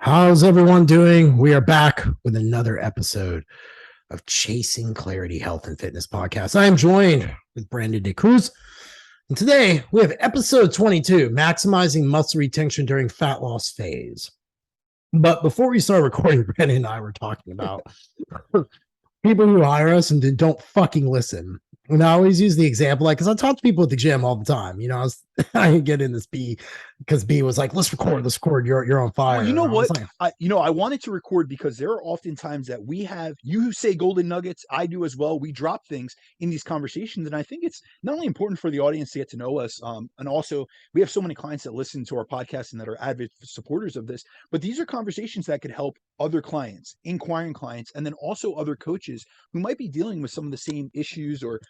How's everyone doing? We are back with another episode of Chasing Clarity Health and Fitness Podcast. I am joined with Brandon DeCruz. And today we have episode 22, Maximizing Muscle Retention During Fat Loss Phase. But before we start recording, Brandon and I were talking about people who hire us and don't fucking listen. And I always use the example, like, because I talk to people at the gym all the time. I get in this B because B was like, let's record, you're on fire. Well, you know what? Like, I wanted to record because there are often times that we have, you say golden nuggets, I do as well. We drop things in these conversations. And I think it's not only important for the audience to get to know us, and also we have so many clients that listen to our podcast and that are avid supporters of this, but these are conversations that could help other clients, inquiring clients, and then also other coaches who might be dealing with some of the same issues, or,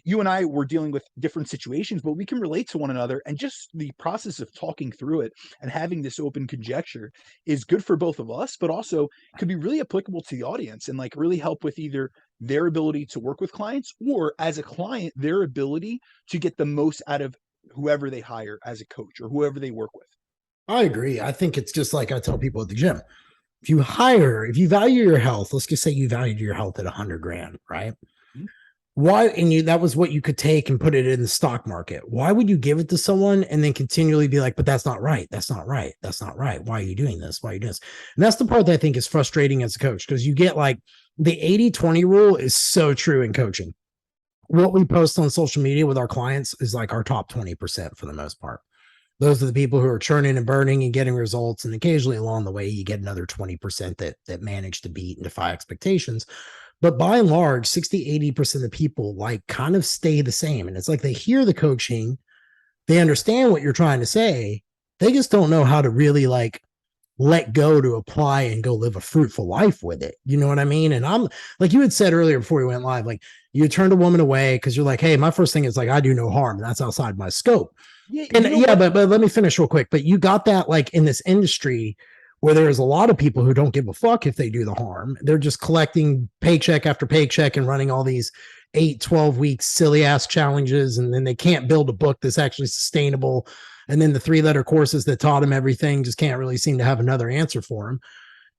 you and I were dealing with different situations, but we can relate to one another. And just the process of talking through it and having this open conjecture is good for both of us, but also could be really applicable to the audience and like really help with either their ability to work with clients, or as a client, their ability to get the most out of whoever they hire as a coach or whoever they work with. I agree. I think it's just like I tell people at the gym. If you value your health, let's just say you valued your health at 100 grand, right? Why? And that was what you could take and put it in the stock market. Why would you give it to someone and then continually be like, but that's not right. That's not right. That's not right. Why are you doing this? Why are you doing this? And that's the part that I think is frustrating as a coach, because you get like the 80-20 rule is so true in coaching. What we post on social media with our clients is like our top 20% for the most part. Those are the people who are churning and burning and getting results. And occasionally along the way, you get another 20% that manage to beat and defy expectations. But by and large, 60-80% of the people like kind of stay the same. And it's like they hear the coaching, they understand what you're trying to say. They just don't know how to really like let go to apply and go live a fruitful life with it. You know what I mean? And I'm like you had said earlier before we went live, like you turned a woman away because you're like, hey, my first thing is like, I do no harm. That's outside my scope. Yeah, And but let me finish real quick. But you got that like in this industry where there's a lot of people who don't give a fuck if they do the harm. They're just collecting paycheck after paycheck and running all these 8-12 week silly ass challenges. And then they can't build a book that's actually sustainable. And then the 3-letter courses that taught them everything just can't really seem to have another answer for them.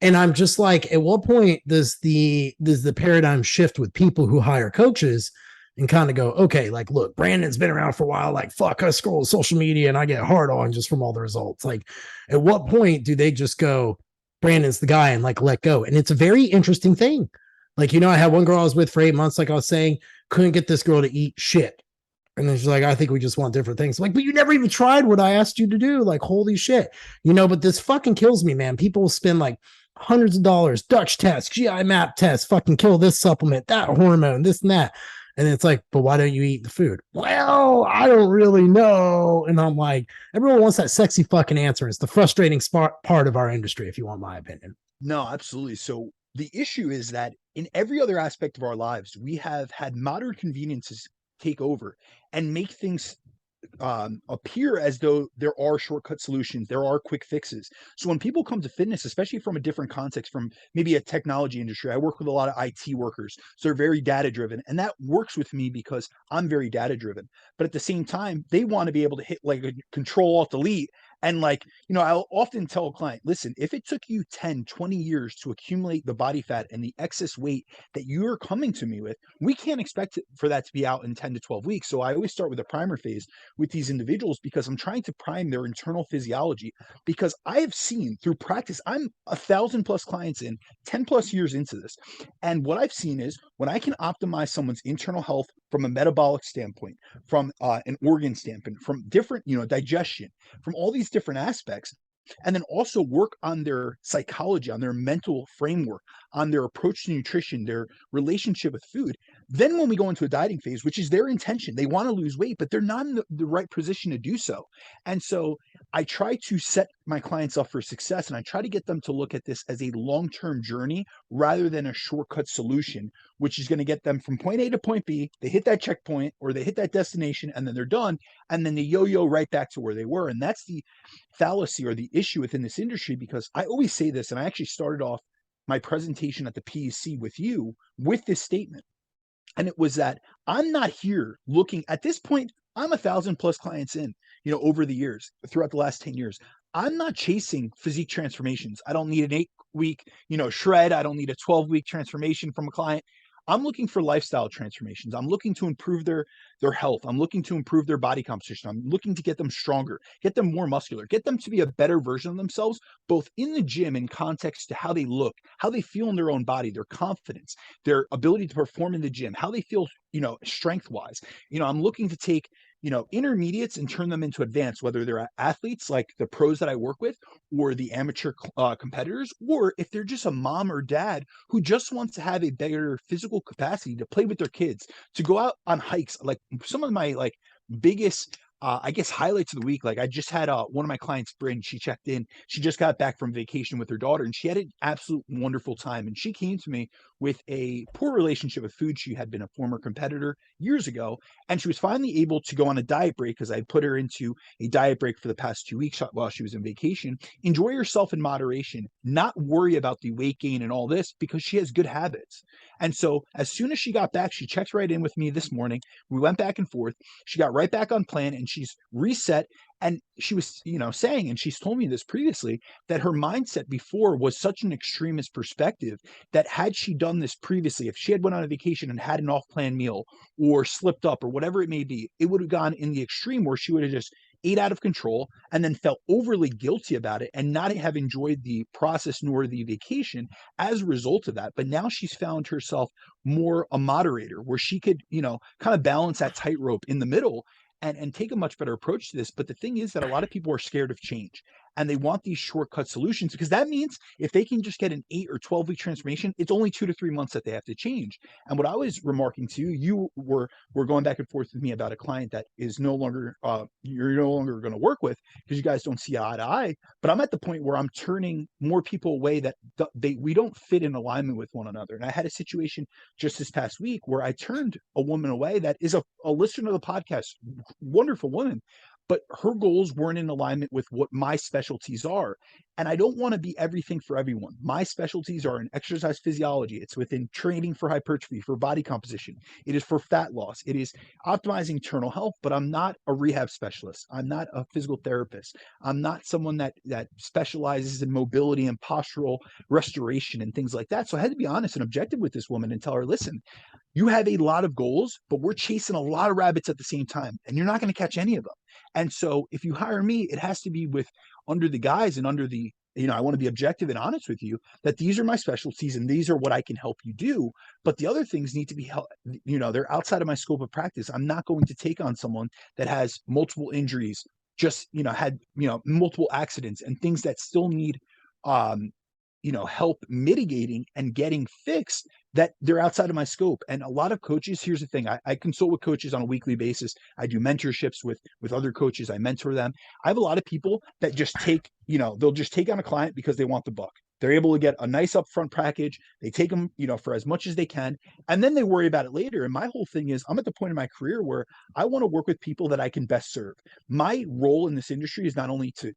And I'm just like, at what point does the paradigm shift with people who hire coaches and kind of go, okay, like, look, Brandon's been around for a while. Like, fuck, I scroll social media and I get hard on just from all the results. Like, at what point do they just go, Brandon's the guy, and like let go? And it's a very interesting thing. Like, I had one girl I was with for 8 months, like I was saying, couldn't get this girl to eat shit. And then she's like, I think we just want different things. I'm like, but you never even tried what I asked you to do. Like, holy shit. But this fucking kills me, man. People spend like hundreds of dollars, Dutch tests, GI map tests, fucking kill this supplement, that hormone, this and that. And it's like, but why don't you eat the food? Well, I don't really know. And I'm like, everyone wants that sexy fucking answer. It's the frustrating part of our industry, if you want my opinion. No, absolutely. So the issue is that in every other aspect of our lives, we have had modern conveniences take over and make things appear as though there are shortcut solutions, there are quick fixes. So when people come to fitness, especially from a different context, from maybe a technology industry, I work with a lot of IT workers, so they're very data driven, and that works with me because I'm very data driven. But at the same time, they want to be able to hit like a Control Alt Delete. And like, I'll often tell a client, listen, if it took you 10, 20 years to accumulate the body fat and the excess weight that you're coming to me with, we can't expect for that to be out in 10 to 12 weeks. So I always start with a primer phase with these individuals because I'm trying to prime their internal physiology, because I have seen through practice, I'm 1,000+ clients in, 10+ years into this. And what I've seen is when I can optimize someone's internal health from a metabolic standpoint, from an organ standpoint, from different, digestion, from all these different aspects, and then also work on their psychology, on their mental framework, on their approach to nutrition, their relationship with food. Then when we go into a dieting phase, which is their intention, they want to lose weight, but they're not in the right position to do so. And so I try to set my clients up for success, and I try to get them to look at this as a long-term journey rather than a shortcut solution, which is going to get them from point A to point B. They hit that checkpoint or they hit that destination and then they're done. And then they yo-yo right back to where they were. And that's the fallacy or the issue within this industry, because I always say this, and I actually started off my presentation at the PEC with you with this statement. And it was that I'm not here looking at this point. I'm 1,000+ clients in, over the years, throughout the last 10 years. I'm not chasing physique transformations. I don't need an 8-week, shred. I don't need a 12-week transformation from a client. I'm looking for lifestyle transformations. I'm looking to improve their health. I'm looking to improve their body composition. I'm looking to get them stronger, get them more muscular, get them to be a better version of themselves, both in the gym in context to how they look, how they feel in their own body, their confidence, their ability to perform in the gym, how they feel, strength wise. I'm looking to take intermediates and turn them into advanced, whether they're athletes like the pros that I work with or the amateur competitors, or if they're just a mom or dad who just wants to have a better physical capacity to play with their kids, to go out on hikes. Like some of my biggest I guess highlights of the week. Like I just had one of my clients, Bryn, she checked in. She just got back from vacation with her daughter and she had an absolute wonderful time. And she came to me with a poor relationship with food. She had been a former competitor years ago, and she was finally able to go on a diet break because I put her into a diet break for the past 2 weeks while she was in vacation. Enjoy yourself in moderation, not worry about the weight gain and all this because she has good habits. And so as soon as she got back, she checked right in with me this morning. We went back and forth. She got right back on plan and she's reset. And she was, saying, and she's told me this previously, that her mindset before was such an extremist perspective that had she done this previously, if she had went on a vacation and had an off-plan meal or slipped up or whatever it may be, it would have gone in the extreme where she would have just ate out of control and then felt overly guilty about it and not have enjoyed the process nor the vacation as a result of that. But now she's found herself more a moderator where she could, kind of balance that tightrope in the middle and take a much better approach to this. But the thing is that a lot of people are scared of change and they want these shortcut solutions because that means if they can just get an 8 or 12-week transformation, it's only 2 to 3 months that they have to change. And what I was remarking to you, you were going back and forth with me about a client that is no longer you're no longer going to work with because you guys don't see eye to eye. But I'm at the point where I'm turning more people away that we don't fit in alignment with one another. And I had a situation just this past week where I turned a woman away that is a listener to the podcast, wonderful woman, but her goals weren't in alignment with what my specialties are. And I don't want to be everything for everyone. My specialties are in exercise physiology. It's within training for hypertrophy, for body composition. It is for fat loss. It is optimizing internal health, but I'm not a rehab specialist. I'm not a physical therapist. I'm not someone that specializes in mobility and postural restoration and things like that. So I had to be honest and objective with this woman and tell her, listen, you have a lot of goals, but we're chasing a lot of rabbits at the same time, and you're not going to catch any of them. And so if you hire me, it has to be with under the guise and under the, I want to be objective and honest with you that these are my specialties and these are what I can help you do. But the other things need to be, they're outside of my scope of practice. I'm not going to take on someone that has multiple injuries, just, had, multiple accidents and things that still need, help mitigating and getting fixed, that they're outside of my scope. And a lot of coaches, here's the thing, I consult with coaches on a weekly basis. I do mentorships with other coaches. I mentor them. I have a lot of people that just take, they'll just take on a client because they want the buck. They're able to get a nice upfront package. They take them, for as much as they can, and then they worry about it later. And my whole thing is I'm at the point in my career where I want to work with people that I can best serve. My role in this industry is not only to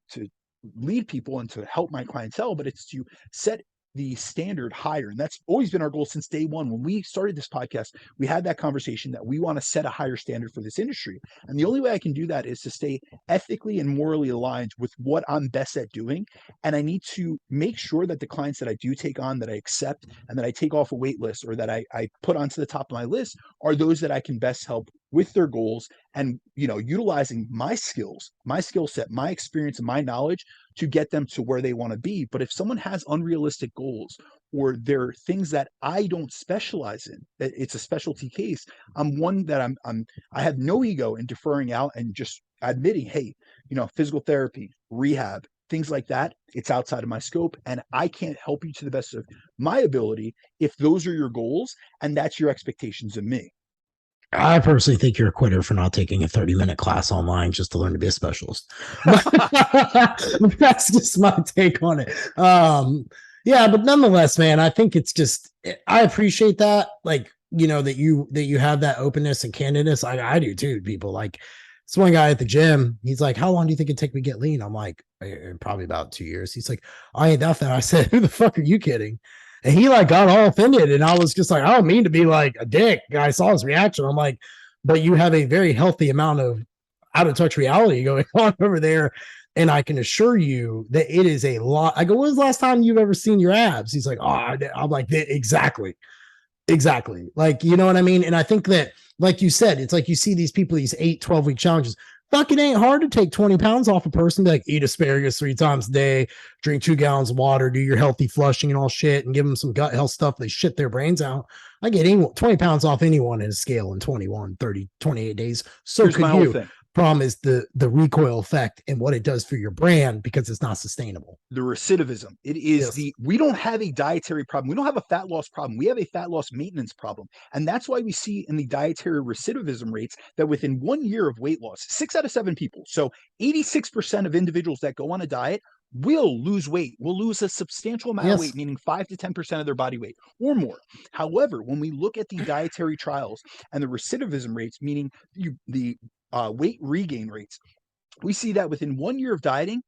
lead people and to help my clientele, but it's to set the standard higher. And that's always been our goal since day one. When we started this podcast, we had that conversation that we want to set a higher standard for this industry. And the only way I can do that is to stay ethically and morally aligned with what I'm best at doing. And I need to make sure that the clients that I do take on, that I accept, and that I take off a wait list or that I put onto the top of my list are those that I can best help with their goals and, utilizing my skills, my skill set, my experience, and my knowledge to get them to where they want to be. But if someone has unrealistic goals or there are things that I don't specialize in, that it's a specialty case, I'm one that I have no ego in deferring out and just admitting, hey, physical therapy, rehab, things like that, it's outside of my scope and I can't help you to the best of my ability if those are your goals and that's your expectations of me. I personally think you're a quitter for not taking a 30-minute class online just to learn to be a specialist. That's just my take on it. Yeah, but nonetheless, man, I think it's just, I appreciate that. Like, that you have that openness and candidness. I do too. People like this one guy at the gym. He's like, how long do you think it'd take me to get lean? I'm like, probably about 2 years. He's like, I ain't that fat. I said, who the fuck are you kidding? And he got all offended. And I was just like, I don't mean to be like a dick. I saw his reaction. I'm like, but you have a very healthy amount of out of touch reality going on over there And I can assure you that it is a lot. I go, when's the last time you've ever seen your abs? He's like, oh, I'm like, exactly. Exactly. Like, you know what I mean? And I think that, like you said, it's like you see these people, these 8, 12 week challenges. Fuck, it ain't hard to take 20 pounds off a person, like eat asparagus 3 times a day, drink 2 gallons of water, do your healthy flushing and all shit, and give them some gut health stuff. They shit their brains out. I get 20 pounds off anyone in a scale in 21, 30, 28 days. So Here's could my whole you. thing. Problem is the recoil effect and what it does for your brand because it's not sustainable. The recidivism. It is Yes. we don't have a dietary problem. We don't have a fat loss problem. We have a fat loss maintenance problem. And that's why we see in the dietary recidivism rates that within 1 year of weight loss, 6 out of 7 people, so 86% of individuals that go on a diet will lose weight, will lose a substantial amount of Yes. weight, meaning 5 to 10% of their body weight or more. However, when we look at the dietary trials and the recidivism rates, meaning the weight regain rates, we see that within 1 year of dieting,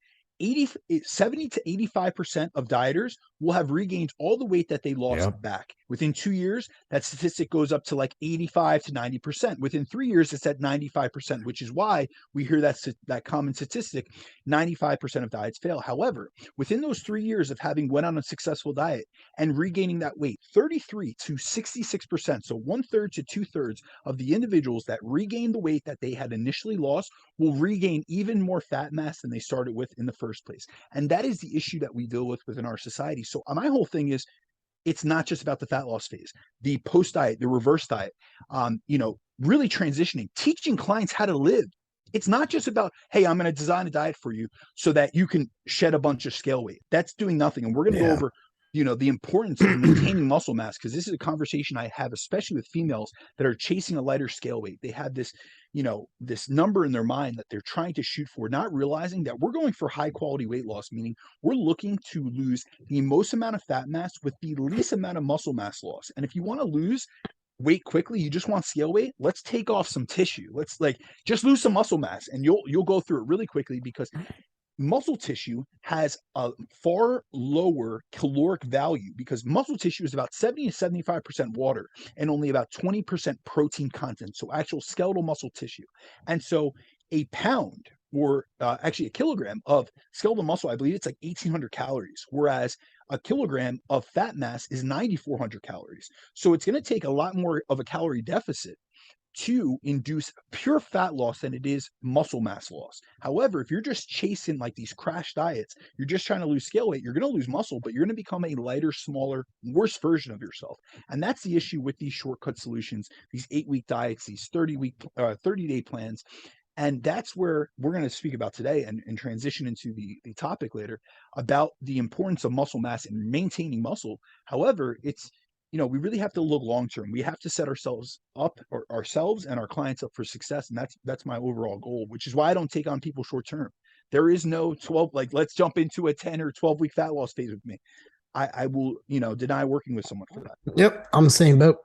70 to 85% of dieters will have regained all the weight that they lost back. Within 2 years, that statistic goes up to like 85 to 90%. Within 3 years, it's at 95%, which is why we hear that common statistic, 95% of diets fail. However, within those 3 years of having went on a successful diet and regaining that weight, 33 to 66%, so 1/3 to 2/3 of the individuals that regain the weight that they had initially lost will regain even more fat mass than they started with in the first place. And that is the issue that we deal with within our society. So my whole thing is, it's not just about the fat loss phase, the post diet, the reverse diet, really transitioning, teaching clients how to live. It's not just about, hey, I'm going to design a diet for you so that you can shed a bunch of scale weight. That's doing nothing. And we're going to go over, the importance of maintaining muscle mass, because this is a conversation I have, especially with females that are chasing a lighter scale weight. They have this, this number in their mind that they're trying to shoot for, not realizing that we're going for high quality weight loss, meaning we're looking to lose the most amount of fat mass with the least amount of muscle mass loss. And if you want to lose weight quickly, you just want scale weight, let's take off some tissue. Let's just lose some muscle mass, and you'll go through it really quickly, because muscle tissue has a far lower caloric value, because muscle tissue is about 70 to 75% water and only about 20% protein content, so actual skeletal muscle tissue. And so a pound, or actually a kilogram of skeletal muscle, I believe it's like 1,800 calories, whereas a kilogram of fat mass is 9,400 calories. So it's going to take a lot more of a calorie deficit to induce pure fat loss than it is muscle mass loss. However, if you're just chasing like these crash diets, you're just trying to lose scale weight, you're going to lose muscle, but you're going to become a lighter, smaller, worse version of yourself. And that's the issue with these shortcut solutions, these 8-week diets, these 30-day plans. And that's where we're going to speak about today, and transition into the topic later about the importance of muscle mass and maintaining muscle. However, it's, we really have to look long term. We have to set ourselves up, or ourselves and our clients up, for success. And that's my overall goal, which is why I don't take on people short term. There is no 12, like, let's jump into a 10 or 12-week fat loss phase with me. I will, deny working with someone for that. Yep. I'm the same boat.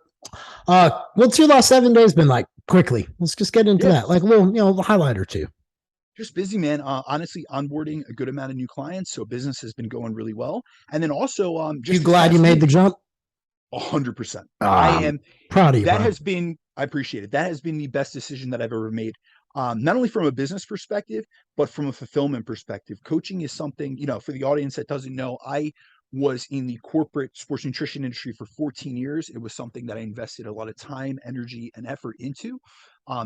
What's your last 7 days been like? Quickly, let's just get into that. Like a little, highlight or two. Just busy, man. Honestly, onboarding a good amount of new clients, so business has been going really well. And then also, just you glad you made the jump? 100%. I am proud of you. That has been, I appreciate it. That has been the best decision that I've ever made. Not only from a business perspective, but from a fulfillment perspective. Coaching is something, for the audience that doesn't know, I was in the corporate sports nutrition industry for 14 years. It was something that I invested a lot of time, energy, and effort into.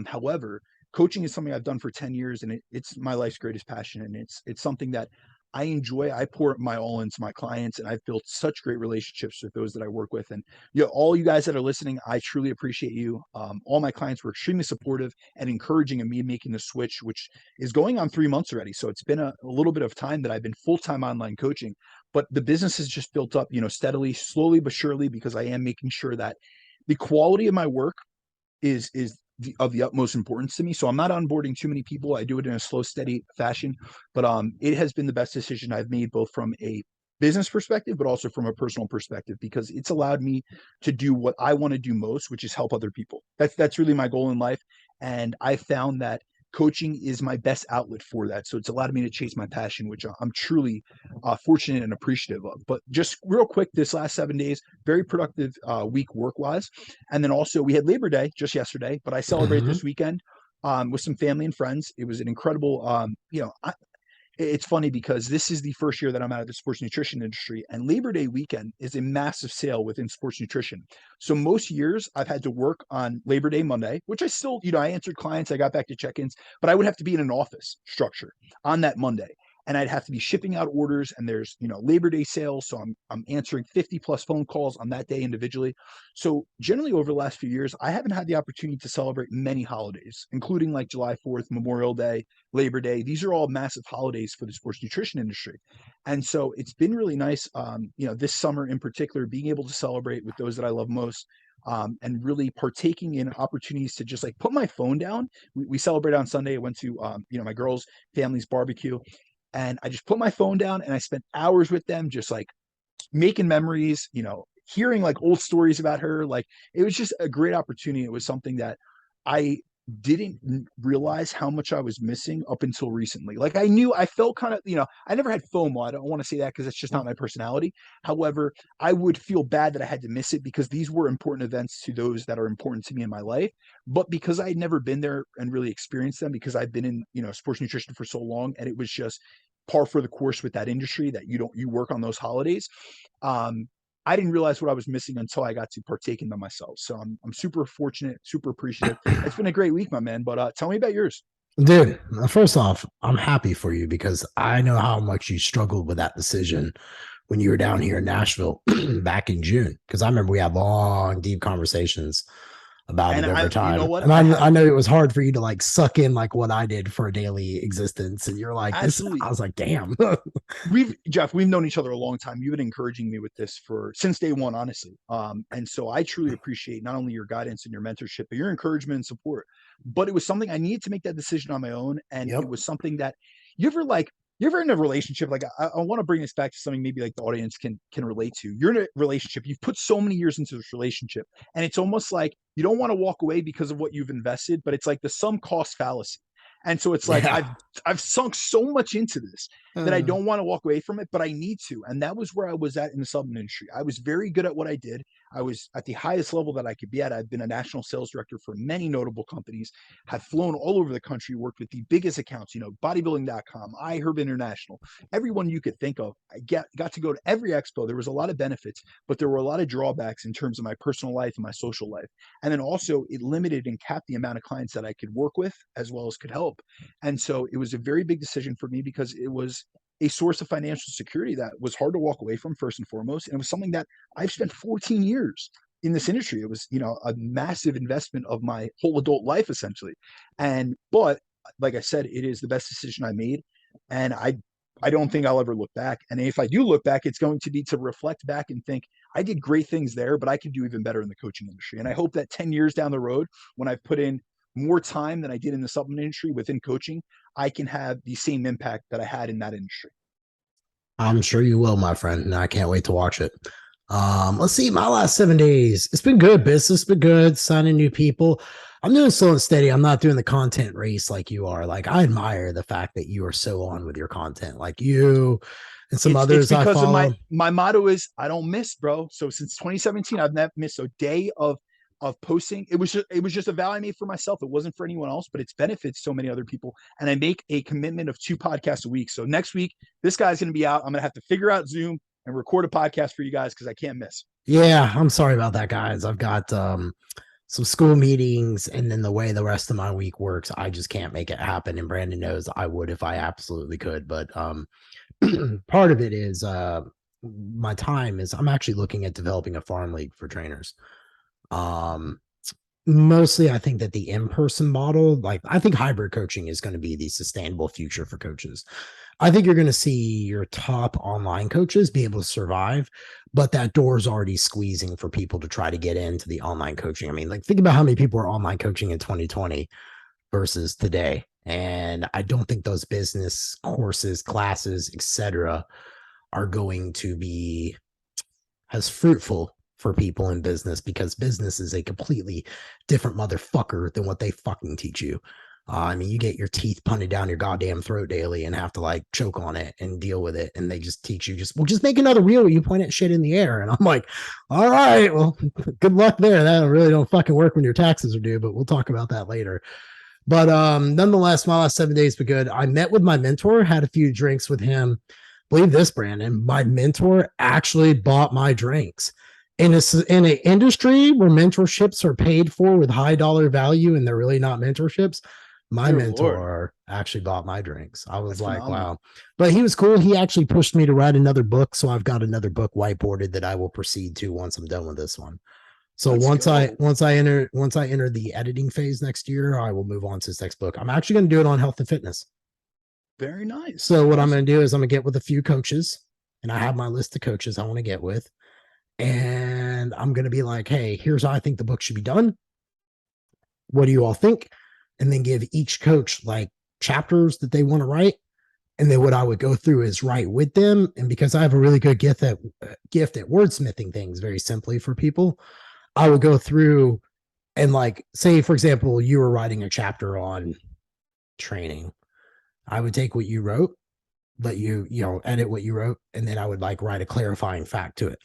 However, coaching is something I've done for 10 years, and it's my life's greatest passion. And it's something that I enjoy. I pour my all into my clients, and I've built such great relationships with those that I work with. And all you guys that are listening, I truly appreciate you. All my clients were extremely supportive and encouraging of me making the switch, which is going on 3 months already. So it's been a little bit of time that I've been full-time online coaching, but the business has just built up, steadily, slowly but surely, because I am making sure that the quality of my work is of the utmost importance to me. So I'm not onboarding too many people. I do it in a slow, steady fashion, but it has been the best decision I've made, both from a business perspective, but also from a personal perspective, because it's allowed me to do what I want to do most, which is help other people. That's really my goal in life. And I found that coaching is my best outlet for that. So it's allowed me to chase my passion, which I'm truly fortunate and appreciative of. But just real quick, this last 7 days, very productive week work-wise. And then also we had Labor Day just yesterday, but I celebrate this weekend with some family and friends. It was an incredible, it's funny because this is the first year that I'm out of the sports nutrition industry, and Labor Day weekend is a massive sale within sports nutrition. So most years I've had to work on Labor Day Monday, which I still, I answered clients, I got back to check-ins, but I would have to be in an office structure on that Monday. And I'd have to be shipping out orders, and there's, Labor Day sales. So I'm answering 50 plus phone calls on that day individually. So generally over the last few years, I haven't had the opportunity to celebrate many holidays, including like July 4th, Memorial Day, Labor Day. These are all massive holidays for the sports nutrition industry. And so it's been really nice, this summer in particular, being able to celebrate with those that I love most. And really partaking in opportunities to just like put my phone down. We celebrate on Sunday. I went to, my girls' family's barbecue, and I just put my phone down and I spent hours with them, just like making memories, hearing like old stories about her. Like, it was just a great opportunity. It was something that I didn't realize how much I was missing up until recently. Like, I felt kind of, I never had FOMO. I don't want to say that because it's just not my personality. However, I would feel bad that I had to miss it because these were important events to those that are important to me in my life. But because I had never been there and really experienced them, because I've been in, sports nutrition for so long, and it was just par for the course with that industry that you work on those holidays. I didn't realize what I was missing until I got to partake in them myself. So I'm super fortunate, super appreciative. It's been a great week, my man. But tell me about yours. Dude, first off, I'm happy for you because I know how much you struggled with that decision when you were down here in Nashville back in June. Because I remember we had long, deep conversations about And it over you know time. what? And I know it was hard for you to like suck in like what I did for a daily existence. And you're like, this, Absolutely. I was like, damn. We've known each other a long time. You've been encouraging me with this since day one, honestly. And so I truly appreciate not only your guidance and your mentorship, but your encouragement and support. But it was something I needed to make that decision on my own. And Yep. it was something that you're ever in a relationship. Like, I want to bring this back to something maybe like the audience can relate to. You're in a relationship, you've put so many years into this relationship, and it's almost like you don't want to walk away because of what you've invested, but it's like the sum cost fallacy. And so it's like, Yeah. I've sunk so much into this that I don't want to walk away from it, but I need to. And that was where I was at in the supplement industry. I was very good at what I did. I was at the highest level that I could be at. I've been a national sales director for many notable companies, have flown all over the country, worked with the biggest accounts, bodybuilding.com, iHerb International, everyone you could think of. I got to go to every expo. There was a lot of benefits, but there were a lot of drawbacks in terms of my personal life and my social life. And then also it limited and capped the amount of clients that I could work with as well as could help. And so it was a very big decision for me because it was a source of financial security that was hard to walk away from, first and foremost. And it was something that I've spent 14 years in this industry. It was, a massive investment of my whole adult life, essentially. But like I said, it is the best decision I made. And I don't think I'll ever look back. And if I do look back, it's going to be to reflect back and think I did great things there, but I could do even better in the coaching industry. And I hope that 10 years down the road, when I've put in more time than I did in the supplement industry within coaching, I can have the same impact that I had in that industry. I'm sure you will, my friend. And I can't wait to watch it. Let's see, my last 7 days. It's been good. Business been good, signing new people. I'm doing slow and steady. I'm not doing the content race like you are. Like, I admire the fact that you are so on with your content, like you and some It's others I because of follow. my motto is I don't miss, bro. So since 2017, I've never missed a day of posting. It was just a vow I made for myself. It wasn't for anyone else, but it's benefits so many other people. And I make a commitment of 2 podcasts a week. So next week, this guy's going to be out. I'm going to have to figure out Zoom and record a podcast for you guys because I can't miss. Yeah, I'm sorry about that, guys. I've got some school meetings, and then the way the rest of my week works, I just can't make it happen. And Brandon knows I would if I absolutely could. But part of it is my time is I'm actually looking at developing a farm league for trainers. Um, Mostly I think that the in-person model, like I think hybrid coaching is going to be the sustainable future for coaches. I think you're going to see your top online coaches be able to survive, but that door is already squeezing for people to try to get into the online coaching. I mean, like think about how many people are online coaching in 2020 versus today. And I don't think those business courses, classes, etc., are going to be as fruitful for people in business because business is a completely different motherfucker than what they fucking teach you. I mean, you get your teeth punted down your goddamn throat daily and have to like choke on it and deal with it. And they just teach you just make another reel where you point at shit in the air. And I'm like, all right, well, good luck there. That really don't fucking work when your taxes are due, but we'll talk about that later. But nonetheless, my last 7 days were good. I met with my mentor, had a few drinks with him. Believe this, Brandon, my mentor actually bought my drinks. In an industry where mentorships are paid for with high dollar value and they're really not mentorships, my Dear Lord, mentor actually bought my drinks. I was that's like, phenomenal. wow. But he was cool. He actually pushed me to write another book. So I've got another book whiteboarded that I will proceed to once I'm done with this one. So Let's go. once I enter the editing phase next year, I will move on to this next book. I'm actually going to do it on health and fitness. Very nice. So what I'm going Awesome. to do is I'm going to get with a few coaches, and I have my list of coaches I want to get with, and I'm going to be like, hey, here's how I think the book should be done. What do you all think? And then give each coach like chapters that they want to write. And then what I would go through is write with them. And because I have a really good gift at wordsmithing things very simply for people, I would go through and like say, for example, you were writing a chapter on training. I would take what you wrote, let you edit what you wrote, and then I would like write a clarifying fact to it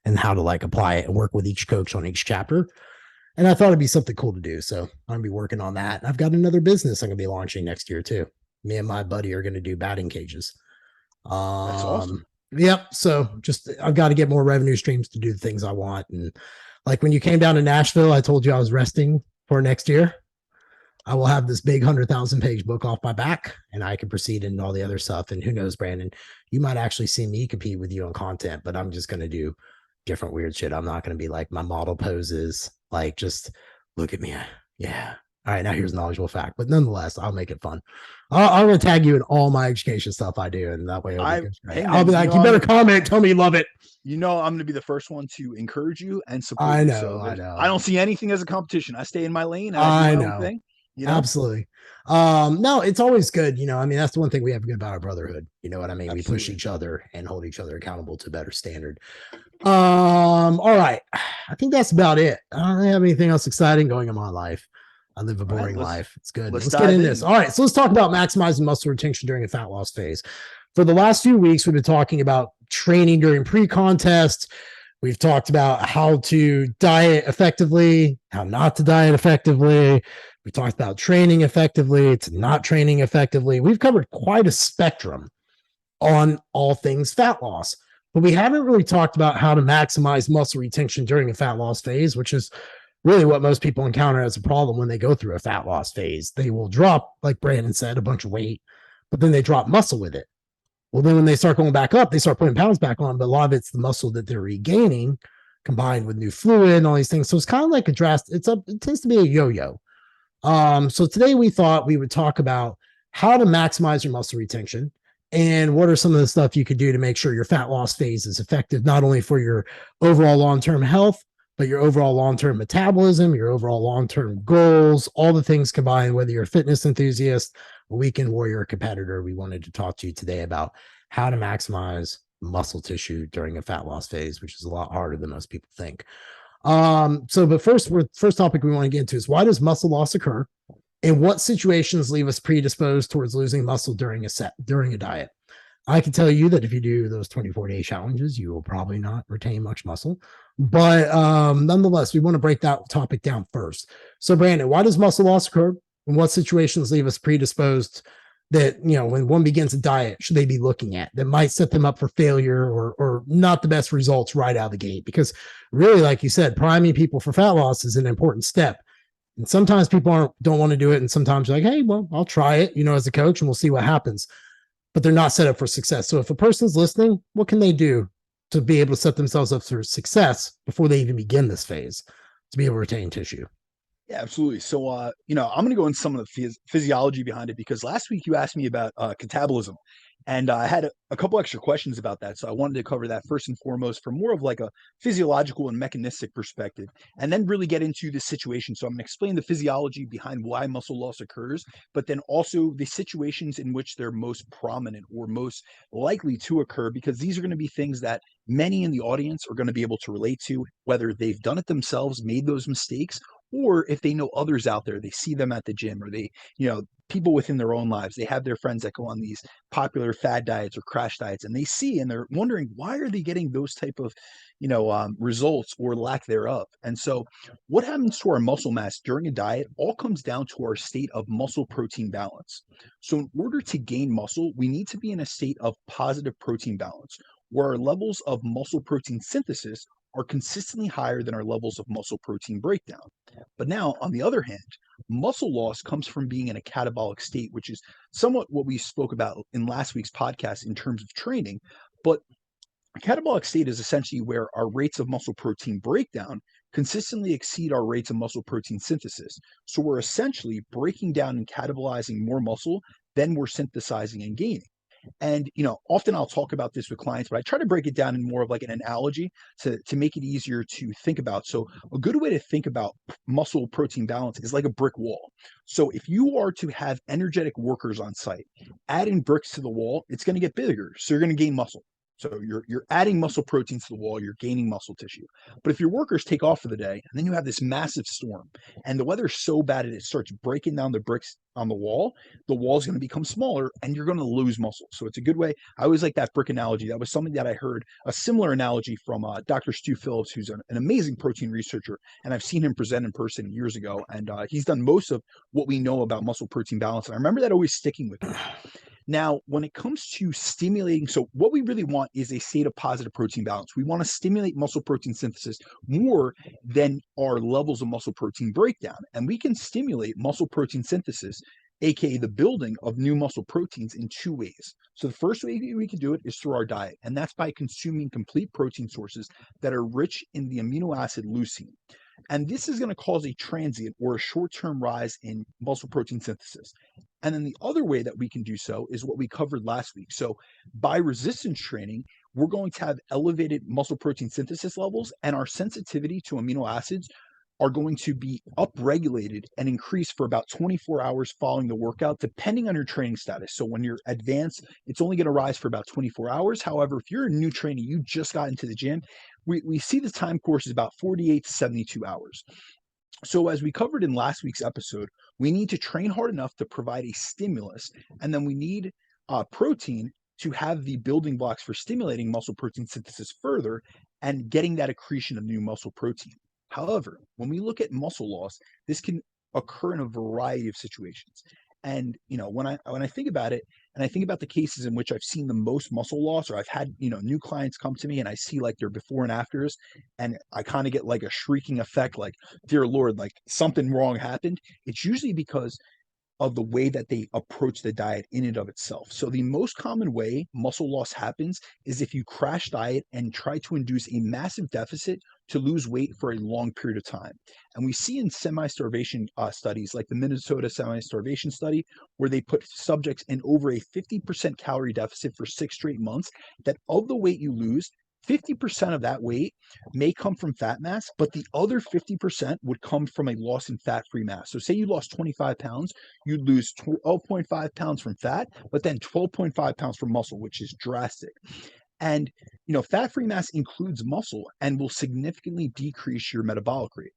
and how to like apply it and work with each coach on each chapter. And I thought it'd be something cool to do. So I'm gonna be working on that. I've got another business I'm gonna be launching next year too. Me and my buddy are gonna do batting cages. That's awesome. Yep. So just I've got to get more revenue streams to do the things I want. And like when you came down to Nashville, I told you I was resting for next year. I will have this big 100,000 page book off my back and I can proceed into all the other stuff. And who knows, Brandon, you might actually see me compete with you on content, but I'm just going to do different weird shit. I'm not going to be like my model poses, like just look at me. Yeah. All right. Now here's a knowledgeable fact, but nonetheless, I'll make it fun. I'm going to tag you in all my education stuff I do. And that way it'll be good. Hey I'll man, be like, you better comment. Tell me you love it. I'm going to be the first one to encourage you and support I you. know. So I I know. don't see anything as a competition. I stay in my lane and I do I my own know. thing, you know? Absolutely. No, it's always good. I mean, that's the one thing we have good about our brotherhood. You know what I mean? We push Absolutely. each other and hold each other accountable to a better standard. All right. I think that's about it. I don't have anything else exciting going in my life. I live a All right, boring life. It's good. let's Let's get dive in this. in. All right. So let's talk about maximizing muscle retention during a fat loss phase. For the last few weeks, we've been talking about training during pre-contest. We've talked about how to diet effectively, how not to diet effectively. We talked about training effectively to not training effectively. We've covered quite a spectrum on all things fat loss, but we haven't really talked about how to maximize muscle retention during a fat loss phase, which is really what most people encounter as a problem when they go through a fat loss phase. They will drop, like Brandon said, a bunch of weight, but then they drop muscle with it. Well, then when they start going back up, they start putting pounds back on, but a lot of it's the muscle that they're regaining combined with new fluid and all these things. So it's kind of like it tends to be a yo-yo. So today we thought we would talk about how to maximize your muscle retention and what are some of the stuff you could do to make sure your fat loss phase is effective, not only for your overall long-term health, but your overall long-term metabolism, your overall long-term goals, all the things combined, whether you're a fitness enthusiast, a weekend warrior, competitor. We wanted to talk to you today about how to maximize muscle tissue during a fat loss phase, which is a lot harder than most people think. But first topic we want to get into is why does muscle loss occur? And what situations leave us predisposed towards losing muscle during a diet? I can tell you that if you do those 24-day challenges, you will probably not retain much muscle. But nonetheless, we want to break that topic down first. So, Brandon, why does muscle loss occur? And what situations leave us predisposed that, when one begins a diet, should they be looking at that might set them up for failure or not the best results right out of the gate? Because really, like you said, priming people for fat loss is an important step. And sometimes people don't want to do it. And sometimes you're like, hey, well, I'll try it, as a coach, and we'll see what happens. But they're not set up for success. So if a person's listening, what can they do to be able to set themselves up for success before they even begin this phase to be able to retain tissue? Yeah, absolutely. So, I'm going to go into some of the physiology behind it because last week you asked me about catabolism, and I had a couple extra questions about that. So I wanted to cover that first and foremost from more of like a physiological and mechanistic perspective, and then really get into the situation. So I'm going to explain the physiology behind why muscle loss occurs, but then also the situations in which they're most prominent or most likely to occur, because these are going to be things that many in the audience are going to be able to relate to, whether they've done it themselves, made those mistakes, or if they know others out there, they see them at the gym, or they people within their own lives, they have their friends that go on these popular fad diets or crash diets, and they see and they're wondering why are they getting those type of results or lack thereof. And so what happens to our muscle mass during a diet all comes down to our state of muscle protein balance. So in order to gain muscle, we need to be in a state of positive protein balance, where our levels of muscle protein synthesis are consistently higher than our levels of muscle protein breakdown. But now, on the other hand, muscle loss comes from being in a catabolic state, which is somewhat what we spoke about in last week's podcast in terms of training. But a catabolic state is essentially where our rates of muscle protein breakdown consistently exceed our rates of muscle protein synthesis. So we're essentially breaking down and catabolizing more muscle than we're synthesizing and gaining. And often I'll talk about this with clients, but I try to break it down in more of like an analogy to make it easier to think about. So a good way to think about muscle protein balance is like a brick wall. So if you are to have energetic workers on site, adding bricks to the wall, it's going to get bigger. So you're going to gain muscle. So you're adding muscle proteins to the wall, you're gaining muscle tissue. But if your workers take off for the day and then you have this massive storm and the weather's so bad that it starts breaking down the bricks on the wall is going to become smaller and you're going to lose muscle. So it's a good way. I always like that brick analogy. That was something that I heard a similar analogy from Dr. Stu Phillips, who's an amazing protein researcher. And I've seen him present in person years ago. And he's done most of what we know about muscle protein balance. And I remember that always sticking with me. Now, when it comes to stimulating, so what we really want is a state of positive protein balance. We want to stimulate muscle protein synthesis more than our levels of muscle protein breakdown. And we can stimulate muscle protein synthesis, aka the building of new muscle proteins, in two ways. So the first way we can do it is through our diet, and that's by consuming complete protein sources that are rich in the amino acid leucine. And this is going to cause a transient or a short-term rise in muscle protein synthesis. And then the other way that we can do so is what we covered last week. So by resistance training, we're going to have elevated muscle protein synthesis levels, and our sensitivity to amino acids are going to be upregulated and increased for about 24 hours following the workout, depending on your training status. So when you're advanced, it's only going to rise for about 24 hours. However, if you're a new trainee, you just got into the gym, we see the time course is about 48 to 72 hours. So as we covered in last week's episode, we need to train hard enough to provide a stimulus, and then we need protein to have the building blocks for stimulating muscle protein synthesis further and getting that accretion of new muscle protein. However, when we look at muscle loss, this can occur in a variety of situations. And when I think about it, and I think about the cases in which I've seen the most muscle loss, or I've had new clients come to me and I see like their before and afters, and I kind of get like a shrieking effect, like, dear Lord, like something wrong happened. It's usually because of the way that they approach the diet in and of itself. So the most common way muscle loss happens is if you crash diet and try to induce a massive deficit to lose weight for a long period of time. And we see in semi-starvation studies, like the Minnesota semi-starvation study, where they put subjects in over a 50% calorie deficit for 6 straight months, that of the weight you lose, 50% of that weight may come from fat mass, but the other 50% would come from a loss in fat-free mass. So say you lost 25 pounds, you'd lose 12.5 pounds from fat, but then 12.5 pounds from muscle, which is drastic. And fat-free mass includes muscle and will significantly decrease your metabolic rate.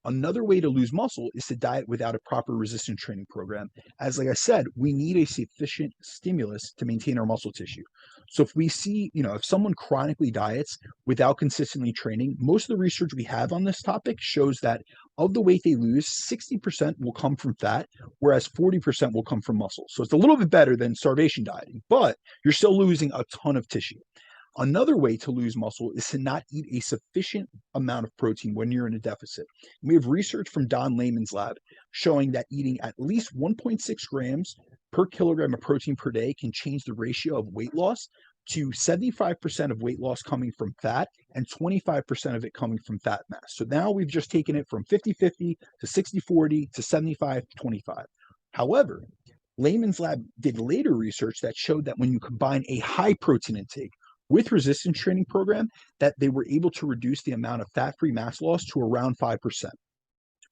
Another way to lose muscle is to diet without a proper resistance training program. As like I said, we need a sufficient stimulus to maintain our muscle tissue. So if we see, if someone chronically diets without consistently training, most of the research we have on this topic shows that of the weight they lose, 60% will come from fat, whereas 40% will come from muscle. So it's a little bit better than starvation dieting, but you're still losing a ton of tissue. Another way to lose muscle is to not eat a sufficient amount of protein when you're in a deficit. We have research from Don Lehman's lab showing that eating at least 1.6 grams per kilogram of protein per day can change the ratio of weight loss to 75% of weight loss coming from fat and 25% of it coming from fat mass. So now we've just taken it from 50-50 to 60-40 to 75-25. However, Lehman's lab did later research that showed that when you combine a high protein intake with resistance training program, that they were able to reduce the amount of fat-free mass loss to around 5%.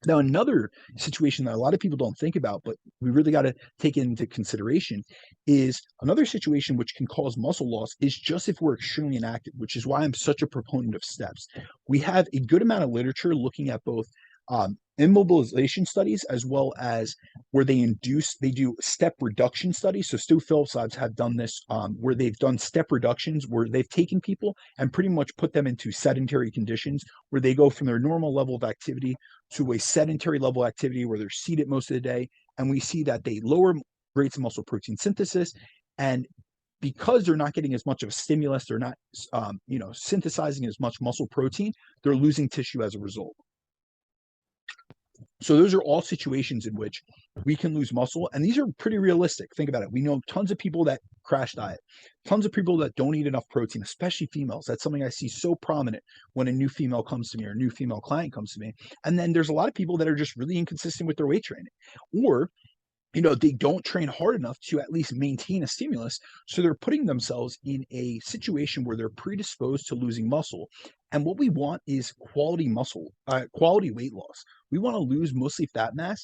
Now, another situation that a lot of people don't think about, but we really got to take into consideration, is another situation which can cause muscle loss is just if we're extremely inactive, which is why I'm such a proponent of steps. We have a good amount of literature looking at both immobilization studies, as well as where they do step reduction studies. So Stu Phillips labs have done this, where they've done step reductions where they've taken people and pretty much put them into sedentary conditions where they go from their normal level of activity to a sedentary level of activity where they're seated most of the day. And we see that they lower rates of muscle protein synthesis. And because they're not getting as much of a stimulus, they're not synthesizing as much muscle protein, they're losing tissue as a result. So those are all situations in which we can lose muscle, and these are pretty realistic. Think about it. We know tons of people that crash diet, tons of people that don't eat enough protein, especially females. That's something I see so prominent when a new female comes to me or a new female client comes to me. And then there's a lot of people that are just really inconsistent with their weight training, or they don't train hard enough to at least maintain a stimulus. So they're putting themselves in a situation where they're predisposed to losing muscle. And what we want is quality quality weight loss. We want to lose mostly fat mass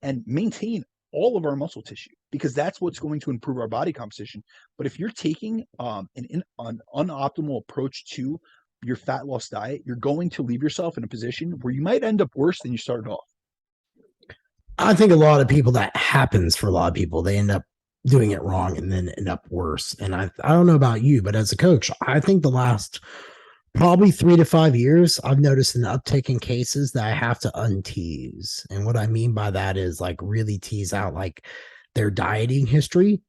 and maintain all of our muscle tissue, because that's what's going to improve our body composition. But if you're taking an unoptimal approach to your fat loss diet, you're going to leave yourself in a position where you might end up worse than you started off. I think a lot of people, that happens for a lot of people. They end up doing it wrong and then end up worse. And I don't know about you, but as a coach, I think the last probably 3 to 5 years, I've noticed an uptick in cases that I have to untease. And what I mean by that is like really tease out like their dieting history.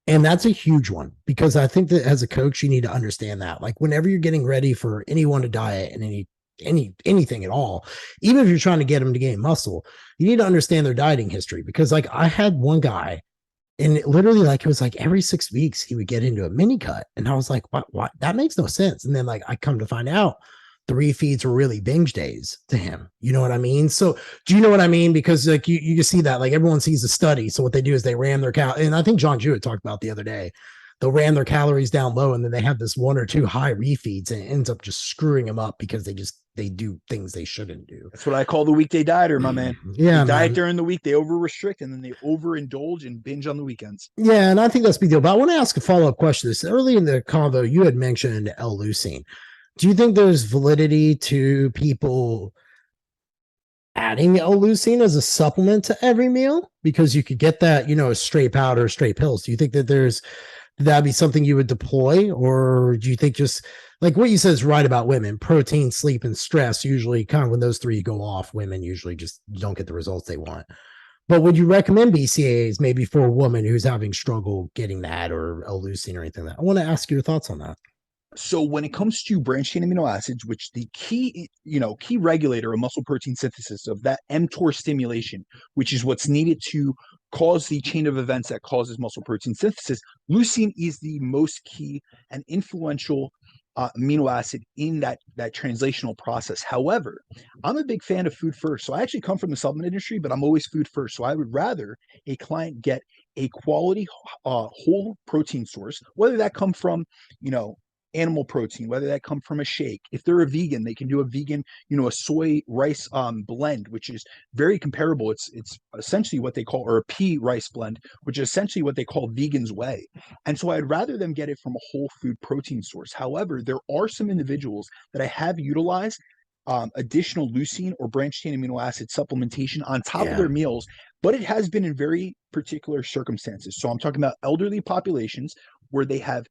And that's a huge one, because I think that as a coach, you need to understand that. Like whenever you're getting ready for anyone to diet and anything at all, even if you're trying to get them to gain muscle, you need to understand their dieting history. Because like I had one guy, and it literally like it was like every 6 weeks he would get into a mini cut, and I was like, what? That makes no sense. And then like I come to find out the refeeds were really binge days to him. You know what I mean? So do you know what I mean? Because like you just see that like everyone sees a study. So what they do is they ram their and I think John Jewett talked about the other day, they'll ram their calories down low, and then they have this 1 or 2 high refeeds, and it ends up just screwing them up because they do things they shouldn't do. That's what I call the weekday dieter, my man. Yeah, they diet during the week, they over restrict, and then they overindulge and binge on the weekends. Yeah, and I think that's a big deal. But I want to ask a follow-up question. This early in the convo, you had mentioned L-leucine. Do you think there's validity to people adding L-leucine as a supplement to every meal? Because you could get that, as straight powder, straight pills. Do you think that that'd be something you would deploy? Or do you think just like what you said is right about women, protein, sleep, and stress, usually kind of when those three go off, women usually just don't get the results they want. But would you recommend BCAAs maybe for a woman who's having struggle getting that, or L-leucine or anything like that? I want to ask your thoughts on that. So when it comes to branched chain amino acids, which the key regulator of muscle protein synthesis of that mTOR stimulation, which is what's needed to cause the chain of events that causes muscle protein synthesis, leucine is the most key and influential amino acid in that translational process. However, I'm a big fan of food first. So I actually come from the supplement industry, but I'm always food first. So I would rather a client get a quality whole protein source, whether that come from, animal protein, whether that come from a shake. If they're a vegan, they can do a vegan, a soy rice blend, which is very comparable. It's essentially what they call, or a pea rice blend, which is essentially what they call vegan's whey. And so I'd rather them get it from a whole food protein source. However, there are some individuals that I have utilized additional leucine or branched chain amino acid supplementation on top of their meals, but it has been in very particular circumstances. So I'm talking about elderly populations where they have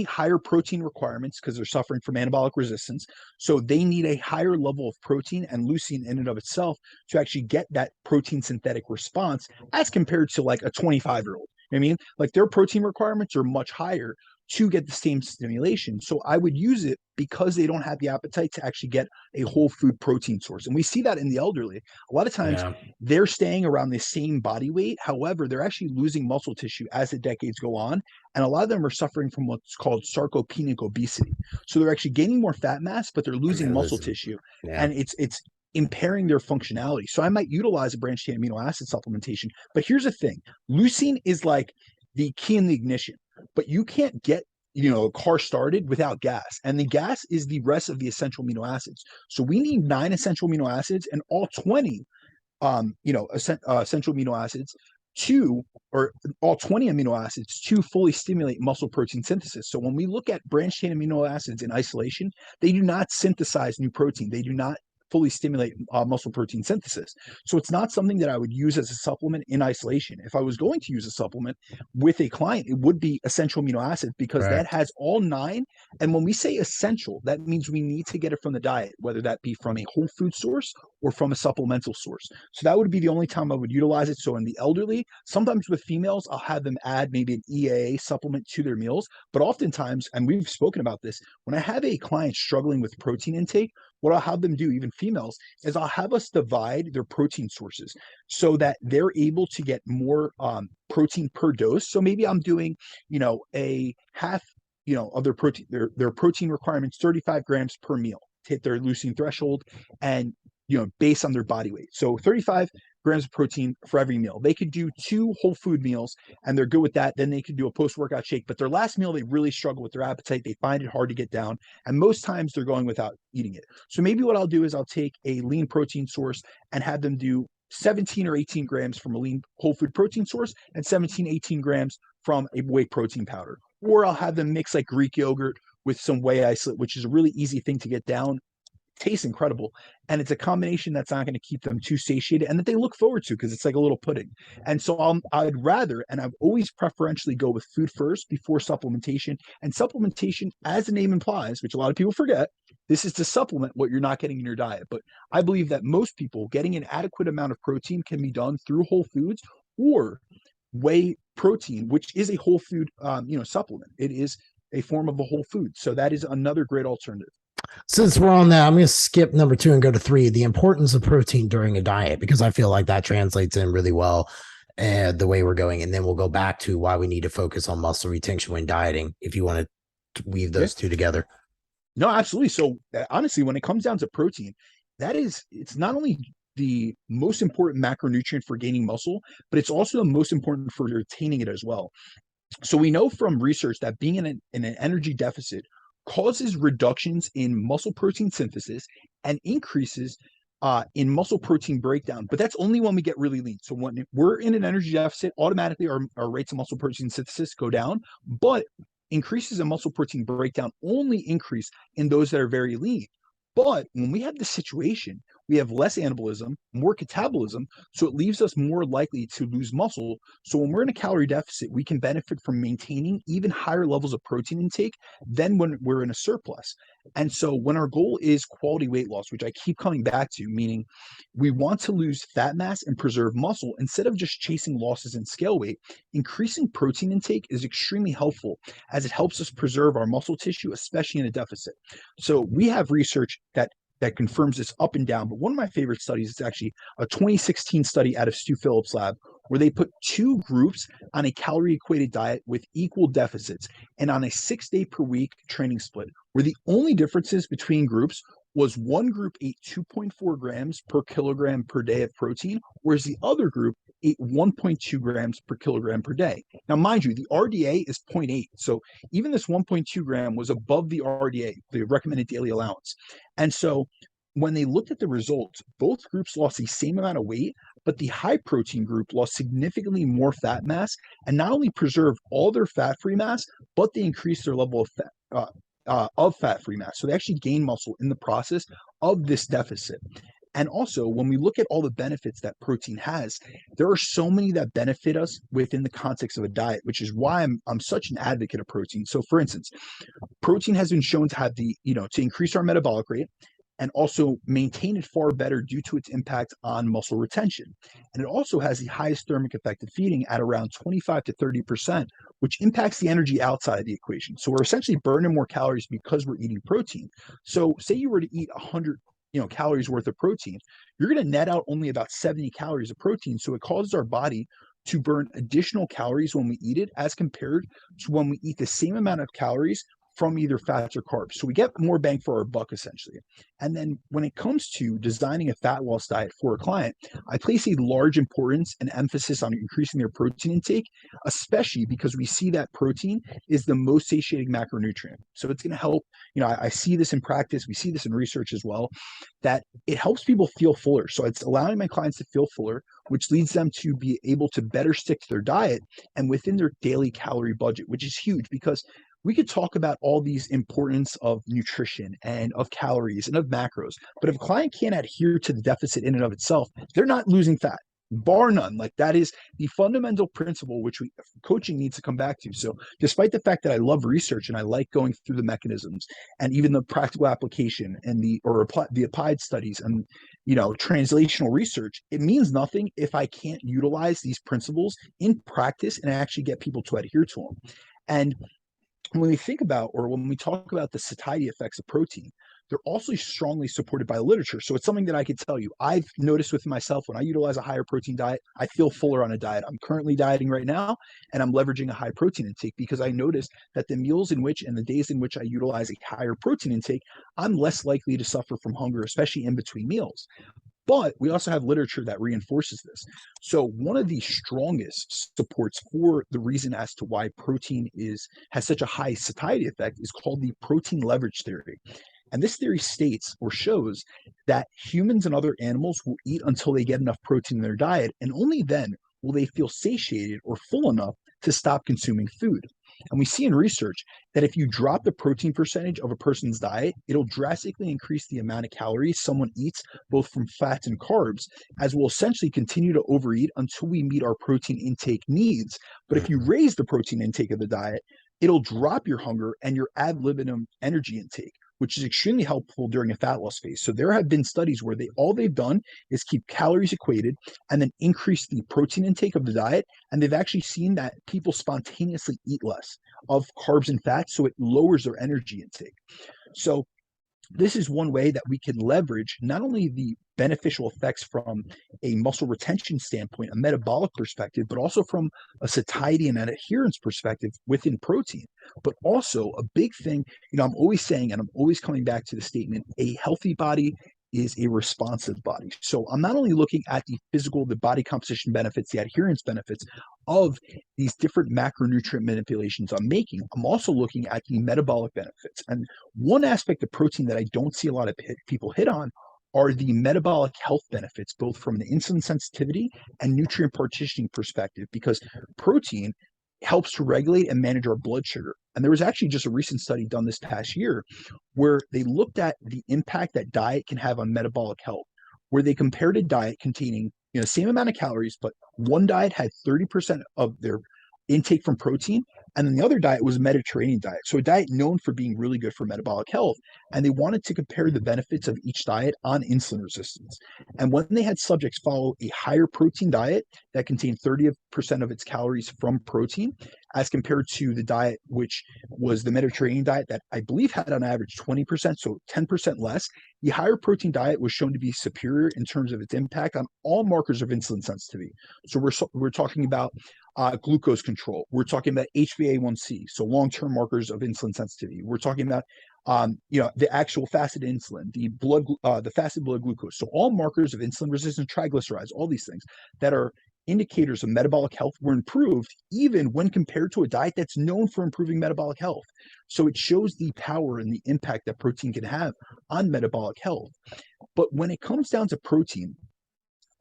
higher protein requirements because they're suffering from anabolic resistance. So they need a higher level of protein and leucine in and of itself to actually get that protein synthetic response as compared to like a 25-year-old. I mean, like their protein requirements are much higher to get the same stimulation. So I would use it because they don't have the appetite to actually get a whole food protein source. And we see that in the elderly. A lot of times they're staying around the same body weight. However, they're actually losing muscle tissue as the decades go on. And a lot of them are suffering from what's called sarcopenic obesity. So they're actually gaining more fat mass, but they're losing muscle tissue. And it's impairing their functionality. So I might utilize a branched chain amino acid supplementation. But here's the thing. Leucine is like the key in the ignition. But you can't get, a car started without gas. And the gas is the rest of the essential amino acids. So we need 9 essential amino acids and all 20, essential amino acids or all 20 amino acids to fully stimulate muscle protein synthesis. So when we look at branched chain amino acids in isolation, they do not synthesize new protein. They do not fully stimulate muscle protein synthesis. So it's not something that I would use as a supplement in isolation. If I was going to use a supplement with a client, it would be essential amino acids, because that Correct. has all 9. And when we say essential, that means we need to get it from the diet, whether that be from a whole food source or from a supplemental source. So that would be the only time I would utilize it. So in the elderly, sometimes with females, I'll have them add maybe an EAA supplement to their meals. But oftentimes, and we've spoken about this, when I have a client struggling with protein intake, what I'll have them do, even females, is I'll have us divide their protein sources so that they're able to get more protein per dose. So maybe I'm doing, a half, of their protein requirements, 35 grams per meal to hit their leucine threshold, and based on their body weight. So 35 grams of protein for every meal. They could do 2 whole food meals and they're good with that. Then they could do a post-workout shake. But their last meal, they really struggle with their appetite. They find it hard to get down. And most times they're going without eating it. So maybe what I'll do is I'll take a lean protein source and have them do 17 or 18 grams from a lean whole food protein source and 17, 18 grams from a whey protein powder. Or I'll have them mix like Greek yogurt with some whey isolate, which is a really easy thing to get down, tastes incredible, and it's a combination that's not going to keep them too satiated and that they look forward to, because it's like a little pudding. And so I'd rather, and I've always preferentially go with food first before supplementation. And supplementation, as the name implies, which a lot of people forget, this is to supplement what you're not getting in your diet. But I believe that most people getting an adequate amount of protein can be done through whole foods or whey protein, which is a whole food supplement. It is a form of a whole food, so that is another great alternative. Since we're on that, I'm going to skip number 2 and go to 3, the importance of protein during a diet, because I feel like that translates in really well the way we're going. And then we'll go back to why we need to focus on muscle retention when dieting, if you want to weave those two together. No, absolutely. So honestly, when it comes down to protein, it's not only the most important macronutrient for gaining muscle, but it's also the most important for retaining it as well. So we know from research that being in an energy deficit causes reductions in muscle protein synthesis and increases in muscle protein breakdown. But that's only when we get really lean. So when we're in an energy deficit, automatically our rates of muscle protein synthesis go down, but increases in muscle protein breakdown only increase in those that are very lean. But when we have this situation, we have less anabolism, more catabolism, so it leaves us more likely to lose muscle. So when we're in a calorie deficit, we can benefit from maintaining even higher levels of protein intake than when we're in a surplus. And so when our goal is quality weight loss, which I keep coming back to, meaning we want to lose fat mass and preserve muscle instead of just chasing losses in scale weight, increasing protein intake is extremely helpful as it helps us preserve our muscle tissue, especially in a deficit. So we have research that confirms this up and down. But one of my favorite studies is actually a 2016 study out of Stu Phillips' lab, where they put 2 groups on a calorie equated diet with equal deficits and on a 6-day per week training split, where the only differences between groups was one group ate 2.4 grams per kilogram per day of protein, whereas the other group ate 1.2 grams per kilogram per day. Now, mind you, the RDA is 0.8. So even this 1.2 gram was above the RDA, the recommended daily allowance. And so when they looked at the results, both groups lost the same amount of weight, but the high protein group lost significantly more fat mass and not only preserved all their fat-free mass, but they increased their level of fat-free mass. So they actually gained muscle in the process of this deficit. And also, when we look at all the benefits that protein has, there are so many that benefit us within the context of a diet, which is why I'm such an advocate of protein. So, for instance, protein has been shown to have to increase our metabolic rate and also maintain it far better due to its impact on muscle retention. And it also has the highest thermic effect of feeding at around 25 to 30%, which impacts the energy outside of the equation. So we're essentially burning more calories because we're eating protein. So say you were to eat 100 calories worth of protein, you're going to net out only about 70 calories of protein. So it causes our body to burn additional calories when we eat it as compared to when we eat the same amount of calories from either fats or carbs. So we get more bang for our buck, essentially. And then when it comes to designing a fat loss diet for a client, I place a large importance and emphasis on increasing their protein intake, especially because we see that protein is the most satiating macronutrient. So it's going to help, I see this in practice, we see this in research as well, that it helps people feel fuller. So it's allowing my clients to feel fuller, which leads them to be able to better stick to their diet and within their daily calorie budget, which is huge because we could talk about all these importance of nutrition and of calories and of macros, but if a client can't adhere to the deficit in and of itself, they're not losing fat, bar none. Like that is the fundamental principle which we coaching needs to come back to. So despite the fact that I love research and I like going through the mechanisms and even the practical application and the applied studies and translational research, it means nothing if I can't utilize these principles in practice and actually get people to adhere to them. And when we think about, or when we talk about the satiety effects of protein, they're also strongly supported by literature. So it's something that I could tell you. I've noticed with myself when I utilize a higher protein diet, I feel fuller on a diet. I'm currently dieting right now, and I'm leveraging a high protein intake because I noticed that the meals in which and the days in which I utilize a higher protein intake, I'm less likely to suffer from hunger, especially in between meals. But we also have literature that reinforces this. So one of the strongest supports for the reason as to why protein has such a high satiety effect is called the protein leverage theory. And this theory states or shows that humans and other animals will eat until they get enough protein in their diet, and only then will they feel satiated or full enough to stop consuming food. And we see in research that if you drop the protein percentage of a person's diet, it'll drastically increase the amount of calories someone eats, both from fats and carbs, as we'll essentially continue to overeat until we meet our protein intake needs. But if you raise the protein intake of the diet, it'll drop your hunger and your ad libitum energy intake, which is extremely helpful during a fat loss phase. So there have been studies where all they've done is keep calories equated and then increase the protein intake of the diet. And they've actually seen that people spontaneously eat less of carbs and fats. So it lowers their energy intake. So this is one way that we can leverage not only the beneficial effects from a muscle retention standpoint, a metabolic perspective, but also from a satiety and an adherence perspective within protein. But also a big thing, I'm always saying, and I'm always coming back to the statement, a healthy body is a responsive body. So I'm not only looking at the body composition benefits, the adherence benefits of these different macronutrient manipulations I'm making, I'm also looking at the metabolic benefits. And one aspect of protein that I don't see a lot of people hit on are the metabolic health benefits, both from the insulin sensitivity and nutrient partitioning perspective, because protein helps to regulate and manage our blood sugar. And there was actually just a recent study done this past year where they looked at the impact that diet can have on metabolic health, where they compared a diet containing same amount of calories, but one diet had 30% of their intake from protein, and then the other diet was a Mediterranean diet. So a diet known for being really good for metabolic health. And they wanted to compare the benefits of each diet on insulin resistance. And when they had subjects follow a higher protein diet that contained 30% of its calories from protein, as compared to the diet, which was the Mediterranean diet that I believe had on average 20%, so 10% less, the higher protein diet was shown to be superior in terms of its impact on all markers of insulin sensitivity. So we're talking about glucose control. We're talking about HbA1c, so long-term markers of insulin sensitivity. We're talking about the actual fasted insulin, the fasted blood glucose. So all markers of insulin resistance, triglycerides, all these things that are indicators of metabolic health were improved even when compared to a diet that's known for improving metabolic health. So it shows the power and the impact that protein can have on metabolic health. But when it comes down to protein,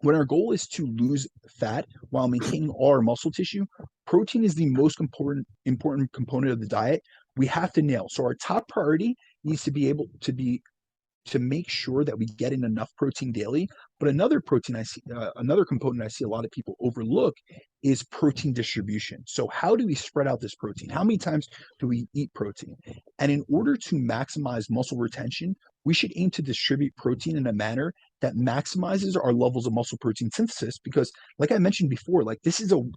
when our goal is to lose fat while maintaining all our muscle tissue, protein is the most important component of the diet we have to nail. So our top priority needs to be able to make sure that we get in enough protein daily. But another component I see a lot of people overlook is protein distribution. So how do we spread out this protein? How many times do we eat protein? And in order to maximize muscle retention, we should aim to distribute protein in a manner that maximizes our levels of muscle protein synthesis, because like I mentioned before, like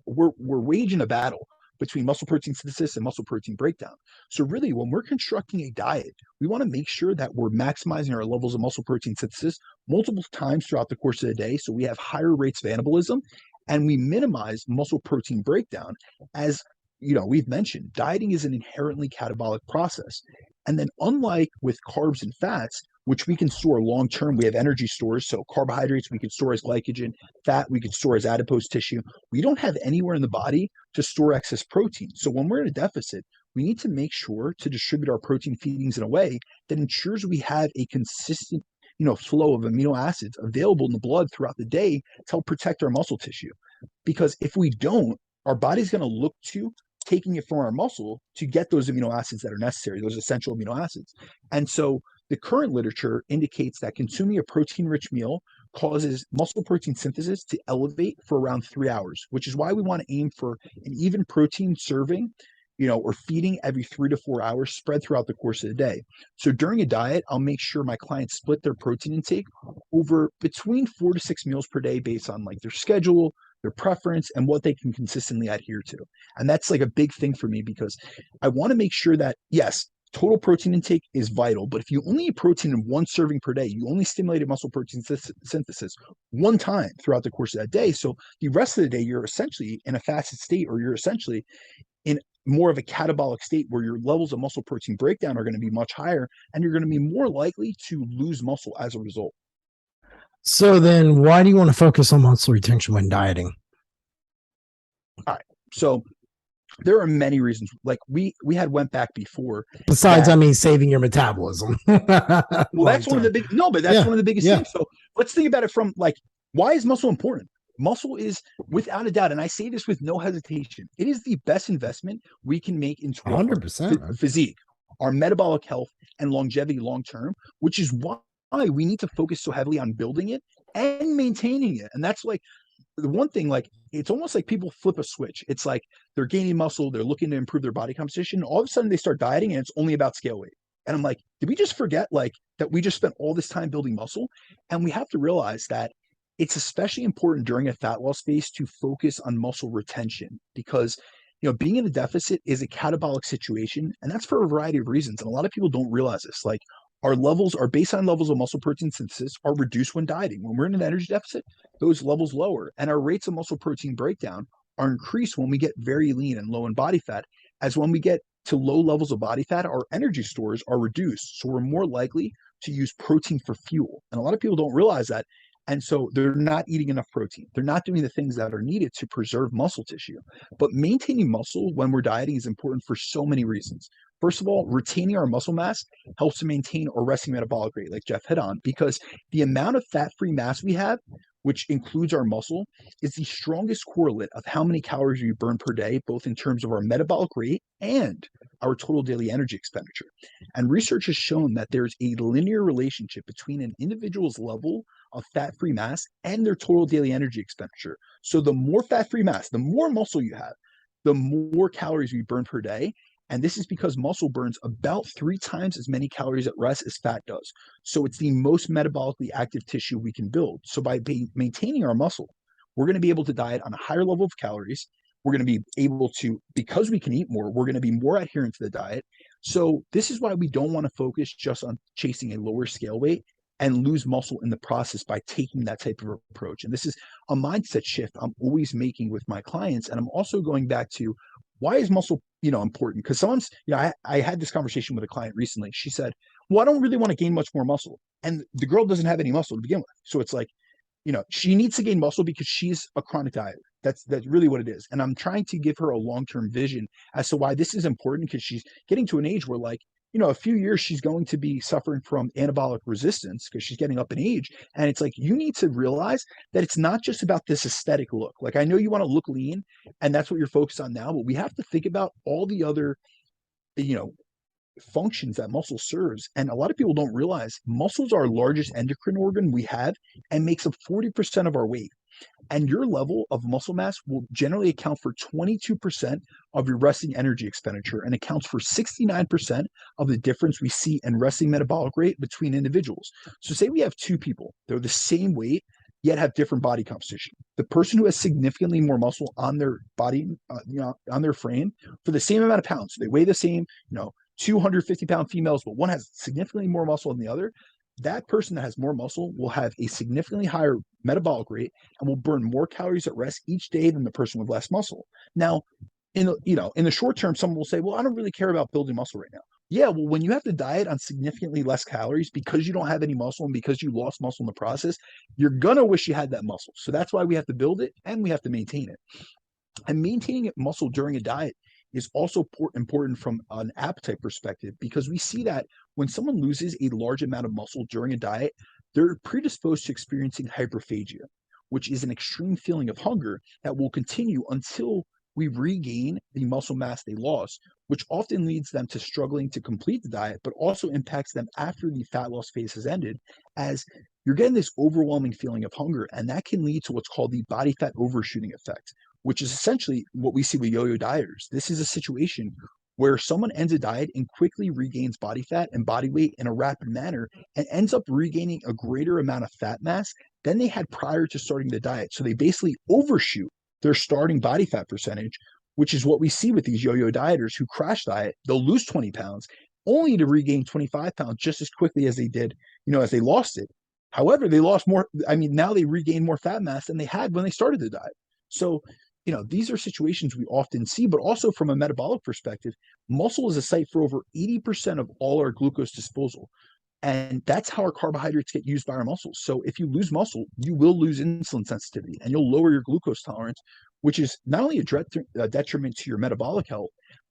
we're waging a battle between muscle protein synthesis and muscle protein breakdown. So really, when we're constructing a diet, we want to make sure that we're maximizing our levels of muscle protein synthesis multiple times throughout the course of the day, so we have higher rates of anabolism, and we minimize muscle protein breakdown. As we've mentioned, dieting is an inherently catabolic process. And then unlike with carbs and fats, which we can store long term, we have energy stores. So carbohydrates we can store as glycogen, fat we can store as adipose tissue. We don't have anywhere in the body to store excess protein. So when we're in a deficit, we need to make sure to distribute our protein feedings in a way that ensures we have a consistent flow of amino acids available in the blood throughout the day to help protect our muscle tissue. Because if we don't, our body's going to look to taking it from our muscle to get those amino acids that are necessary, those essential amino acids. And so the current literature indicates that consuming a protein-rich meal causes muscle protein synthesis to elevate for around 3 hours, which is why we want to aim for an even protein serving, or feeding every 3 to 4 hours spread throughout the course of the day. So during a diet, I'll make sure my clients split their protein intake over between 4 to 6 meals per day based on like their schedule, their preference, and what they can consistently adhere to. And that's like a big thing for me because I want to make sure that, yes, total protein intake is vital, but if you only eat protein in one serving per day, you only stimulated muscle protein synthesis one time throughout the course of that day. So the rest of the day, you're essentially in a fasted state, or you're essentially in more of a catabolic state where your levels of muscle protein breakdown are going to be much higher, and you're going to be more likely to lose muscle as a result. So then why do you want to focus on muscle retention when dieting? All right. So there are many reasons. Like we had went back before. Besides, saving your metabolism. Well, that's one of the big, no, but that's one of the biggest things. So let's think about it from like, why is muscle important? Muscle is, without a doubt, and I say this with no hesitation, it is the best investment we can make into 100% physique, our metabolic health, and longevity long term, which is why we need to focus so heavily on building it and maintaining it. And that's like the one thing, like it's almost like people flip a switch. It's like they're gaining muscle, they're looking to improve their body composition. All of a sudden they start dieting and it's only about scale weight. And I'm like, did we just forget like that we just spent all this time building muscle? And we have to realize that it's especially important during a fat loss phase to focus on muscle retention because being in a deficit is a catabolic situation, and that's for a variety of reasons. And a lot of people don't realize this. Like our baseline levels of muscle protein synthesis are reduced when dieting. When we're in an energy deficit, those levels lower, and our rates of muscle protein breakdown are increased when we get very lean and low in body fat. As when we get to low levels of body fat, our energy stores are reduced. So we're more likely to use protein for fuel. And a lot of people don't realize that. And so they're not eating enough protein. They're not doing the things that are needed to preserve muscle tissue. But maintaining muscle when we're dieting is important for so many reasons. First of all, retaining our muscle mass helps to maintain our resting metabolic rate, like Jeff hit on, because the amount of fat-free mass we have, which includes our muscle, is the strongest correlate of how many calories we burn per day, both in terms of our metabolic rate and our total daily energy expenditure. And research has shown that there's a linear relationship between an individual's level of fat-free mass and their total daily energy expenditure. So the more fat-free mass, the more muscle you have, the more calories we burn per day. And this is because muscle burns about 3 times as many calories at rest as fat does. So it's the most metabolically active tissue we can build. So by maintaining our muscle, we're going to be able to diet on a higher level of calories. We're going to be able to, because we can eat more, we're going to be more adherent to the diet. So this is why we don't want to focus just on chasing a lower scale weight and lose muscle in the process by taking that type of approach. And this is a mindset shift I'm always making with my clients. And I'm also going back to, why is muscle, important? Because sometimes, I had this conversation with a client recently. She said, well, I don't really want to gain much more muscle. And the girl doesn't have any muscle to begin with. So it's like, she needs to gain muscle because she's a chronic dieter. That's really what it is. And I'm trying to give her a long-term vision as to why this is important, because she's getting to an age where, like, a few years she's going to be suffering from anabolic resistance because she's getting up in age. And it's like, you need to realize that it's not just about this aesthetic look. Like, I know you want to look lean and that's what you're focused on now, but we have to think about all the other, functions that muscle serves. And a lot of people don't realize muscle's our largest endocrine organ we have and makes up 40% of our weight. And your level of muscle mass will generally account for 22% of your resting energy expenditure and accounts for 69% of the difference we see in resting metabolic rate between individuals. So say we have 2 people, they're the same weight, yet have different body composition. The person who has significantly more muscle on their body, on their frame for the same amount of pounds, so they weigh the same, 250-pound females, but one has significantly more muscle than the other. That person that has more muscle will have a significantly higher metabolic rate and will burn more calories at rest each day than the person with less muscle. Now, in the short term, someone will say, well, I don't really care about building muscle right now. Yeah, well, when you have to diet on significantly less calories because you don't have any muscle and because you lost muscle in the process, you're going to wish you had that muscle. So that's why we have to build it and we have to maintain it. And maintaining muscle during a diet is also important from an appetite perspective, because we see that when someone loses a large amount of muscle during a diet, they're predisposed to experiencing hyperphagia, which is an extreme feeling of hunger that will continue until we regain the muscle mass they lost, which often leads them to struggling to complete the diet, but also impacts them after the fat loss phase has ended, as you're getting this overwhelming feeling of hunger. And that can lead to what's called the body fat overshooting effect, which is essentially what we see with yo-yo dieters. This is a situation where someone ends a diet and quickly regains body fat and body weight in a rapid manner and ends up regaining a greater amount of fat mass than they had prior to starting the diet. So they basically overshoot their starting body fat percentage, which is what we see with these yo-yo dieters who crash diet. They'll lose 20 pounds only to regain 25 pounds just as quickly as they did, as they lost it. However, they lost more. I mean, now they regain more fat mass than they had when they started the diet. So, these are situations we often see, but also from a metabolic perspective, muscle is a site for over 80% of all our glucose disposal. And that's how our carbohydrates get used by our muscles. So if you lose muscle, you will lose insulin sensitivity and you'll lower your glucose tolerance, which is not only a detriment to your metabolic health,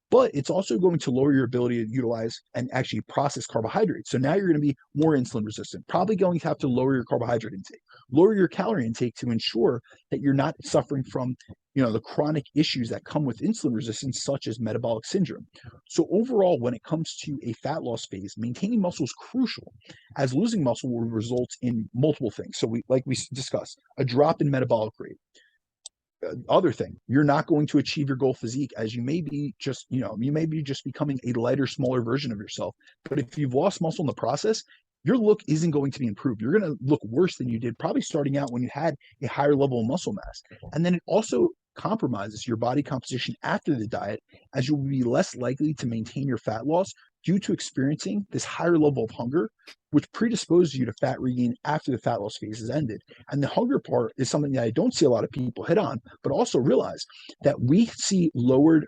but it's also going to lower your ability to utilize and actually process carbohydrates. So now you're going to be more insulin resistant, probably going to have to lower your carbohydrate intake, lower your calorie intake to ensure that you're not suffering from, the chronic issues that come with insulin resistance, such as metabolic syndrome. So overall, when it comes to a fat loss phase, maintaining muscle is crucial, as losing muscle will result in multiple things. So we discussed, a drop in metabolic rate. Other thing, you're not going to achieve your goal physique, as you may be just becoming a lighter, smaller version of yourself. But if you've lost muscle in the process, your look isn't going to be improved. You're going to look worse than you did probably starting out when you had a higher level of muscle mass. And then it also compromises your body composition after the diet, as you'll be less likely to maintain your fat loss due to experiencing this higher level of hunger, which predisposes you to fat regain after the fat loss phase is ended. And the hunger part is something that I don't see a lot of people hit on, but also realize that we see lowered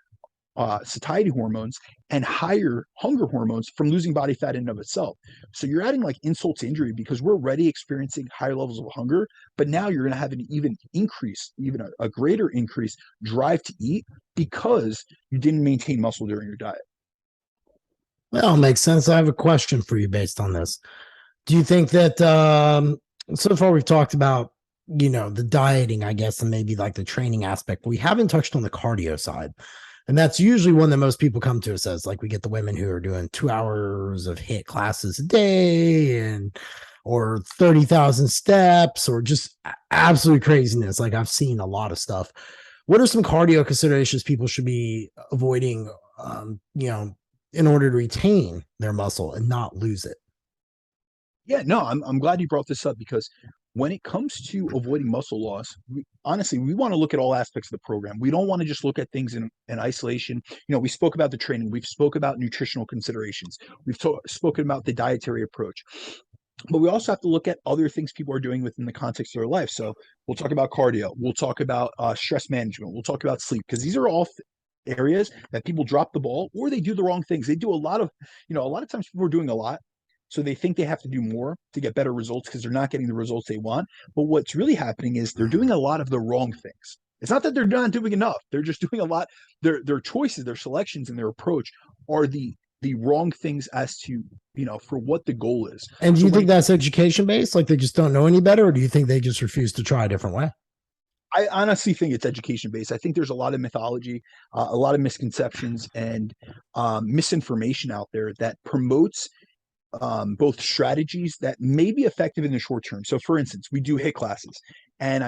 satiety hormones and higher hunger hormones from losing body fat in and of itself. So you're adding like insult to injury, because we're already experiencing higher levels of hunger, but now you're going to have an even a greater increase drive to eat because you didn't maintain muscle during your diet. Well, makes sense. I have a question for you based on this. Do you think that so far we've talked about, the dieting, I guess, and maybe like the training aspect, but we haven't touched on the cardio side. And that's usually one that most people come to us as, like, we get the women who are doing 2 hours of HIIT classes a day or 30,000 steps or just absolute craziness. Like, I've seen a lot of stuff. What are some cardio considerations people should be avoiding, in order to retain their muscle and not lose it? Yeah, no, I'm glad you brought this up, because when it comes to avoiding muscle loss, honestly, we want to look at all aspects of the program. We don't want to just look at things in isolation. We spoke about the training. We've spoke about nutritional considerations. We've spoken about the dietary approach. But we also have to look at other things people are doing within the context of their life. So we'll talk about cardio. We'll talk about stress management. We'll talk about sleep, because these are all areas that people drop the ball, or they do the wrong things. They do a lot of times people are doing a lot, so they think they have to do more to get better results because they're not getting the results they want. But what's really happening is they're doing a lot of the wrong things. It's not that they're not doing enough. They're just doing a lot. Their choices, their selections, and their approach are the wrong things as to, for what the goal is. And do you think that's education based? Like, they just don't know any better, or do you think they just refuse to try a different way? I honestly think it's education based. I think there's a lot of mythology, a lot of misconceptions and misinformation out there that promotes both strategies that may be effective in the short term. So for instance, we do HIIT classes, and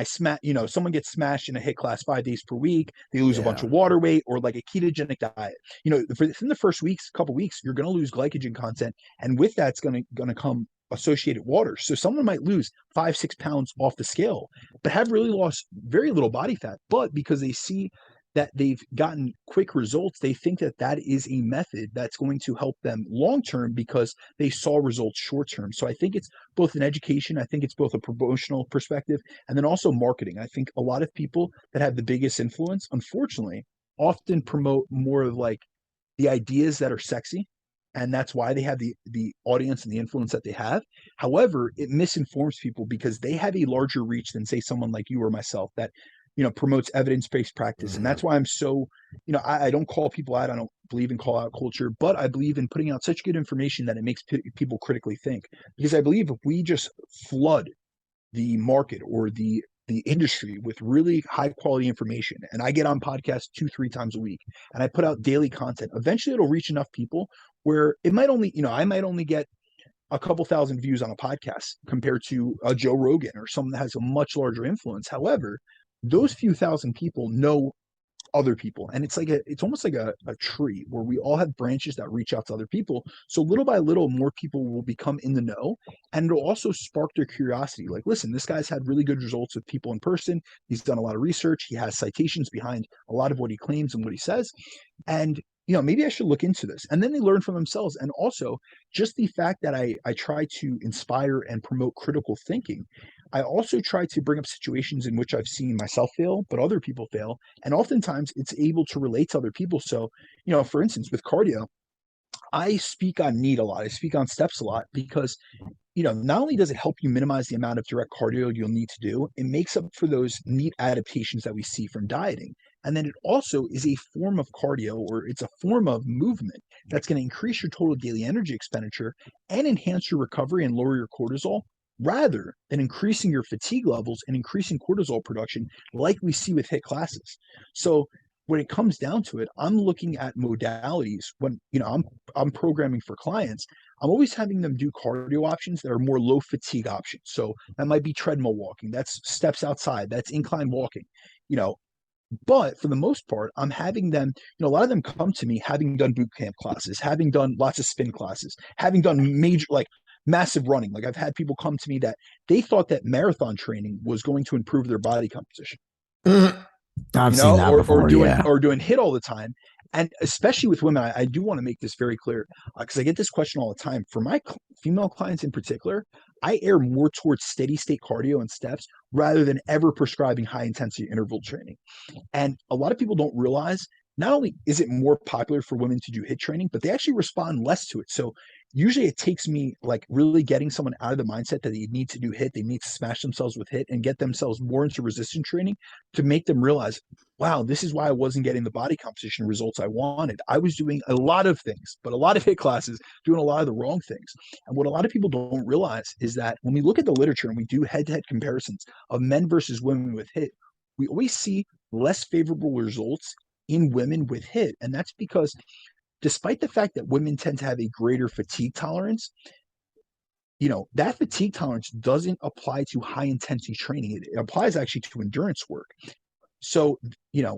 someone gets smashed in a HIIT class 5 days per week. They lose a bunch of water weight, or like a ketogenic diet. Within the first couple weeks, you're going to lose glycogen content. And with that's going to come associated water. So someone might lose 5-6 pounds off the scale, but have really lost very little body fat. But because they see that they've gotten quick results, they think that that is a method that's going to help them long term because they saw results short term. So I think it's both an education, I think it's both a promotional perspective, and then also marketing. I think a lot of people that have the biggest influence, unfortunately, often promote more of like the ideas that are sexy, and that's why they have the audience and the influence that they have. However, it misinforms people because they have a larger reach than, say, someone like you or myself that promotes evidence-based practice. And that's why I'm so, I don't call people out. I don't believe in call out culture, but I believe in putting out such good information that it makes people critically think. Because I believe if we just flood the market or the the industry with really high quality information, and I get on podcasts 2-3 times a week, and I put out daily content, eventually it'll reach enough people where it might only, I might only get a couple thousand views on a podcast compared to a Joe Rogan or someone that has a much larger influence. However, those few thousand people know other people, and it's almost like a tree where we all have branches that reach out to other people, so little by little more people will become in the know, and it'll also spark their curiosity. Like, listen, this guy's had really good results with people in person, he's done a lot of research, he has citations behind a lot of what he claims and what he says, and maybe I should look into this. And then they learn from themselves. And also just the fact that I try to inspire and promote critical thinking, I also try to bring up situations in which I've seen myself fail, but other people fail. And oftentimes it's able to relate to other people. So, for instance, with cardio, I speak on need a lot. I speak on steps a lot because, not only does it help you minimize the amount of direct cardio you'll need to do, it makes up for those neat adaptations that we see from dieting. And then it also is a form of cardio, or it's a form of movement that's going to increase your total daily energy expenditure and enhance your recovery and lower your cortisol, rather than increasing your fatigue levels and increasing cortisol production like we see with HIIT classes. So when it comes down to it, I'm looking at modalities when, I'm programming for clients. I'm always having them do cardio options that are more low fatigue options. So that might be treadmill walking, that's steps outside, that's incline walking, you know. But for the most part, I'm having them, a lot of them come to me having done boot camp classes, having done lots of spin classes, having done major, like massive running. Like I've had people come to me that they thought that marathon training was going to improve their body composition, I've seen that before. Or doing HIIT all the time. And especially with women, I do want to make this very clear because I get this question all the time. For my female clients in particular, I err more towards steady state cardio and steps rather than ever prescribing high intensity interval training. And a lot of people don't realize not only is it more popular for women to do HIIT training, but they actually respond less to it. So usually it takes me like really getting someone out of the mindset that they need to do HIIT, they need to smash themselves with HIIT and get themselves more into resistance training to make them realize, wow, this is why I wasn't getting the body composition results I wanted. I was doing a lot of things, but a lot of HIIT classes doing a lot of the wrong things. And what a lot of people don't realize is that when we look at the literature and we do head-to-head comparisons of men versus women with HIIT, we always see less favorable results in women with HIIT. And that's because despite the fact that women tend to have a greater fatigue tolerance, that fatigue tolerance doesn't apply to high intensity training. It applies actually to endurance work. So,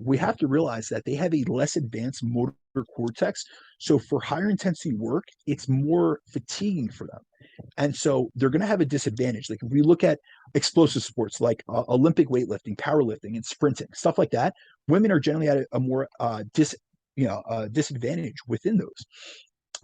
we have to realize that they have a less advanced motor cortex. So for higher intensity work, it's more fatiguing for them. And so they're going to have a disadvantage. Like if we look at explosive sports like Olympic weightlifting, powerlifting, and sprinting, stuff like that, women are generally at a more disadvantage within those.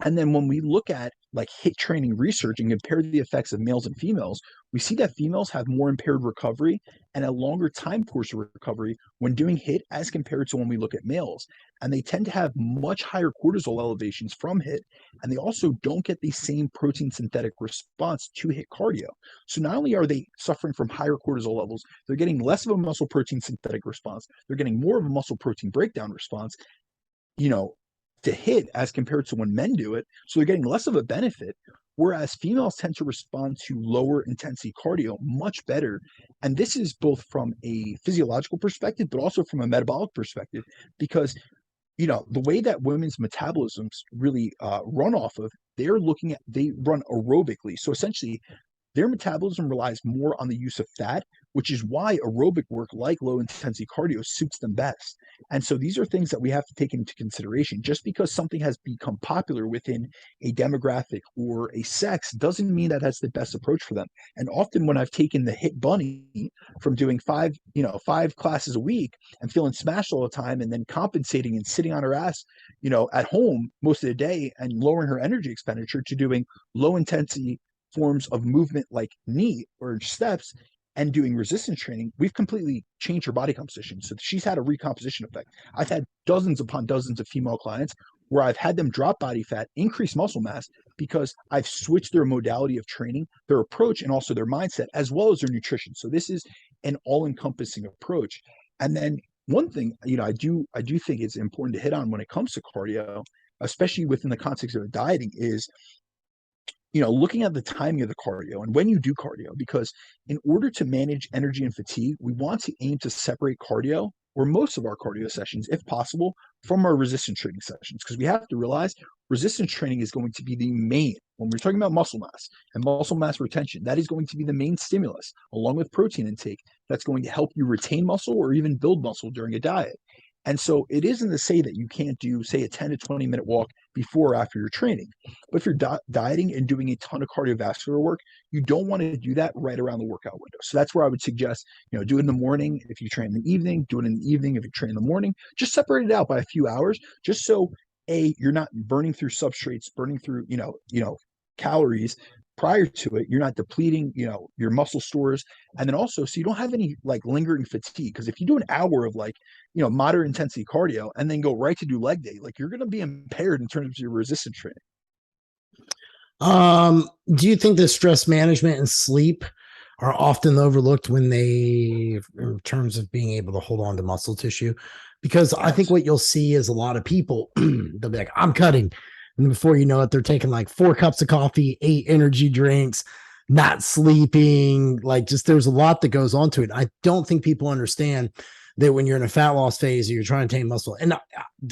And then when we look at like HIIT training research and compare the effects of males and females, we see that females have more impaired recovery and a longer time course of recovery when doing HIIT as compared to when we look at males. And they tend to have much higher cortisol elevations from HIIT. And they also don't get the same protein synthetic response to HIIT cardio. So not only are they suffering from higher cortisol levels, they're getting less of a muscle protein synthetic response. They're getting more of a muscle protein breakdown response, to HIIT as compared to when men do it. So they're getting less of a benefit, whereas females tend to respond to lower intensity cardio much better. And this is both from a physiological perspective, but also from a metabolic perspective, because the way that women's metabolisms really run off of, they run aerobically. So essentially, their metabolism relies more on the use of fat, which is why aerobic work like low intensity cardio suits them best. And so these are things that we have to take into consideration. Just because something has become popular within a demographic or a sex doesn't mean that that's the best approach for them. And often when I've taken the HIIT bunny from doing five classes a week and feeling smashed all the time and then compensating and sitting on her ass, at home most of the day and lowering her energy expenditure to doing low intensity forms of movement like knee or steps and doing resistance training, we've completely changed her body composition. So she's had a recomposition effect. I've had dozens upon dozens of female clients where I've had them drop body fat, increase muscle mass, because I've switched their modality of training, their approach, and also their mindset, as well as their nutrition. So this is an all-encompassing approach. And then one thing, I do think it's important to hit on when it comes to cardio, especially within the context of dieting, is looking at the timing of the cardio and when you do cardio, because in order to manage energy and fatigue, we want to aim to separate cardio or most of our cardio sessions, if possible, from our resistance training sessions. Because we have to realize resistance training is going to be the main, when we're talking about muscle mass and muscle mass retention, that is going to be the main stimulus, along with protein intake, that's going to help you retain muscle or even build muscle during a diet. And so it isn't to say that you can't do, say, a 10 to 20-minute walk before or after your training. But if you're dieting and doing a ton of cardiovascular work, you don't want to do that right around the workout window. So that's where I would suggest, do it in the morning if you train in the evening, do it in the evening if you train in the morning. Just separate it out by a few hours, just so you're not burning through substrates, burning through, calories prior to it. You're not depleting, your muscle stores. And then also, so you don't have any like lingering fatigue. Because if you do an hour of like, moderate intensity cardio and then go right to do leg day, like you're going to be impaired in terms of your resistance training. Do you think that stress management and sleep are often overlooked when in terms of being able to hold on to muscle tissue? Because I think what you'll see is a lot of people, they'll be like, I'm cutting. And before you know it, they're taking like 4 cups of coffee, 8 energy drinks, not sleeping. Like, just there's a lot that goes on to it. I don't think people understand that when you're in a fat loss phase, you're trying to attain muscle. And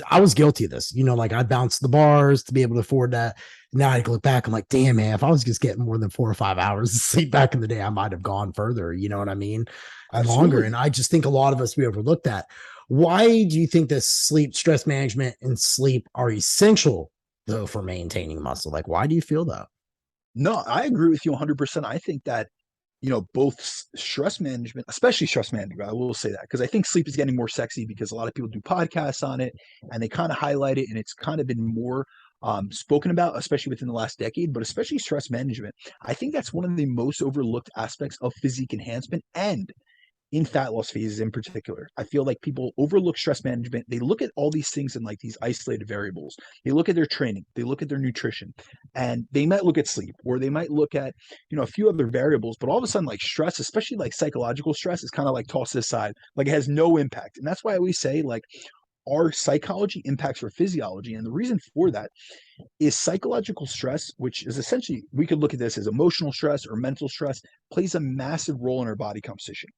I was guilty of this, like I bounced the bars to be able to afford that. Now I look back, I'm like, damn, man, if I was just getting more than 4 or 5 hours of sleep back in the day, I might have gone further. You know what I mean? Longer. And I just think a lot of us, we overlook that. Why do you think that sleep, stress management, and sleep are essential though for maintaining muscle? Like, why do you feel that? No, I agree with you 100%. I think that, both stress management, especially stress management, I will say that, because I think sleep is getting more sexy because a lot of people do podcasts on it and they kind of highlight it, and it's kind of been more spoken about, especially within the last decade, but especially stress management. I think that's one of the most overlooked aspects of physique enhancement and in fat loss phases in particular. I feel like people overlook stress management. They look at all these things in like these isolated variables. They look at their training, they look at their nutrition, and they might look at sleep, or they might look at, a few other variables, but all of a sudden like stress, especially like psychological stress, is kind of like tossed aside, like it has no impact. And that's why I always say like our psychology impacts our physiology. And the reason for that is psychological stress, which is essentially, we could look at this as emotional stress or mental stress, plays a massive role in our body composition.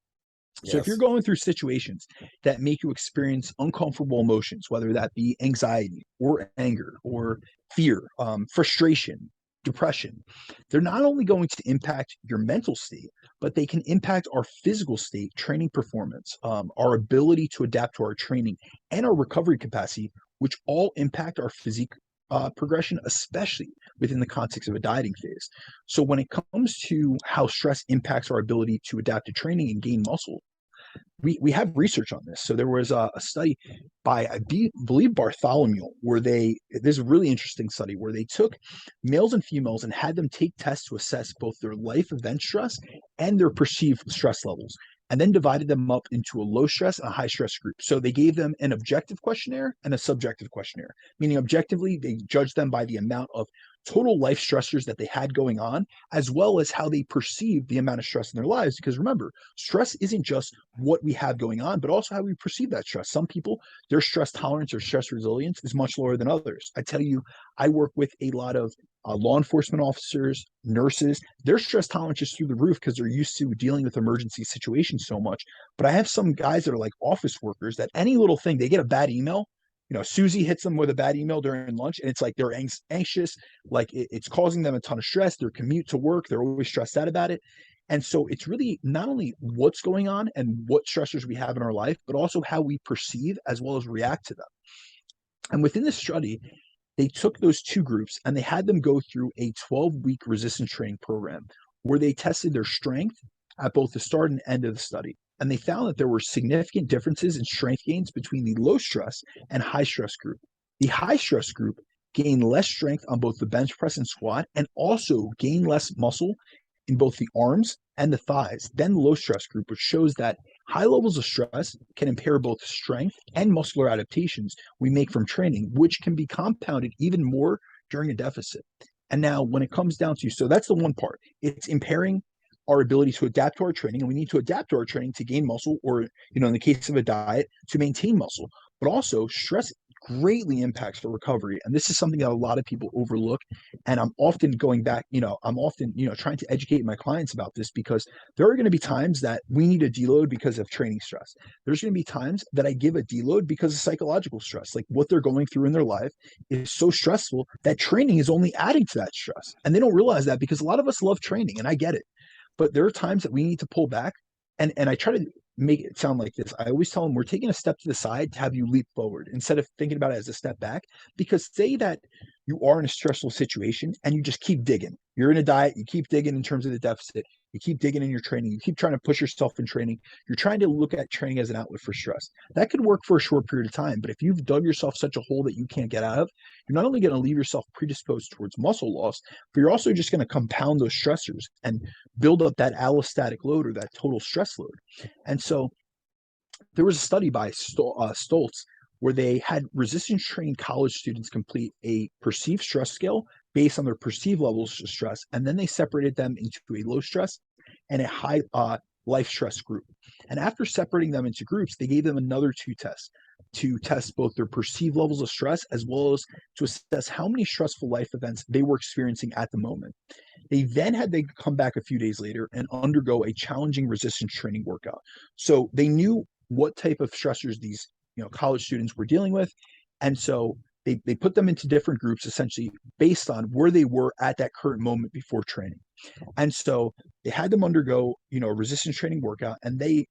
So if you're going through situations that make you experience uncomfortable emotions, whether that be anxiety or anger or fear, frustration, depression, they're not only going to impact your mental state, but they can impact our physical state, training performance, our ability to adapt to our training, and our recovery capacity, which all impact our physique progression, especially within the context of a dieting phase. So when it comes to how stress impacts our ability to adapt to training and gain muscle, we have research on this. So there was a study by, I believe, Bartholomew, where there's a really interesting study where they took males and females and had them take tests to assess both their life event stress and their perceived stress levels, and then divided them up into a low stress and a high stress group. So they gave them an objective questionnaire and a subjective questionnaire, meaning objectively, they judged them by the amount of total life stressors that they had going on, as well as how they perceive the amount of stress in their lives. Because remember, stress isn't just what we have going on, but also how we perceive that stress. Some people, their stress tolerance or stress resilience is much lower than others. I tell you, I work with a lot of law enforcement officers, nurses. Their stress tolerance is through the roof because they're used to dealing with emergency situations so much. But I have some guys that are like office workers that any little thing, they get a bad email. Susie hits them with a bad email during lunch, and it's like they're anxious, like it's causing them a ton of stress. Their commute to work, they're always stressed out about it. And so it's really not only what's going on and what stressors we have in our life, but also how we perceive as well as react to them. And within this study, they took those two groups and they had them go through a 12-week resistance training program where they tested their strength at both the start and end of the study. And they found that there were significant differences in strength gains between the low stress and high stress group. The high stress group gained less strength on both the bench press and squat, and also gained less muscle in both the arms and the thighs than the low stress group, which shows that high levels of stress can impair both strength and muscular adaptations we make from training, which can be compounded even more during a deficit. And now when it comes down to, so that's the one part, it's impairing our ability to adapt to our training, and we need to adapt to our training to gain muscle, or in the case of a diet, to maintain muscle. But also stress greatly impacts the recovery. And this is something that a lot of people overlook. And I'm often going back, trying to educate my clients about this, because there are going to be times that we need a deload because of training stress. There's going to be times that I give a deload because of psychological stress. Like what they're going through in their life is so stressful that training is only adding to that stress. And they don't realize that, because a lot of us love training, and I get it. But there are times that we need to pull back. And I try to make it sound like this. I always tell them, we're taking a step to the side to have you leap forward instead of thinking about it as a step back. Because say that you are in a stressful situation and you just keep digging. You're in a diet, you keep digging in terms of the deficit, you keep digging in your training, you keep trying to push yourself in training. You're trying to look at training as an outlet for stress. That could work for a short period of time. But if you've dug yourself such a hole that you can't get out of, you're not only going to leave yourself predisposed towards muscle loss, but you're also just going to compound those stressors and build up that allostatic load, or that total stress load. And so there was a study by Stoltz where they had resistance trained college students complete a perceived stress scale based on their perceived levels of stress. And then they separated them into a low stress and a high life stress group. And after separating them into groups, they gave them another 2 tests to test both their perceived levels of stress as well as to assess how many stressful life events they were experiencing at the moment. They then had to come back a few days later and undergo a challenging resistance training workout. So they knew what type of stressors these college students were dealing with. And so they put them into different groups, essentially based on where they were at that current moment before training. And so they had them undergo, a resistance training workout, and they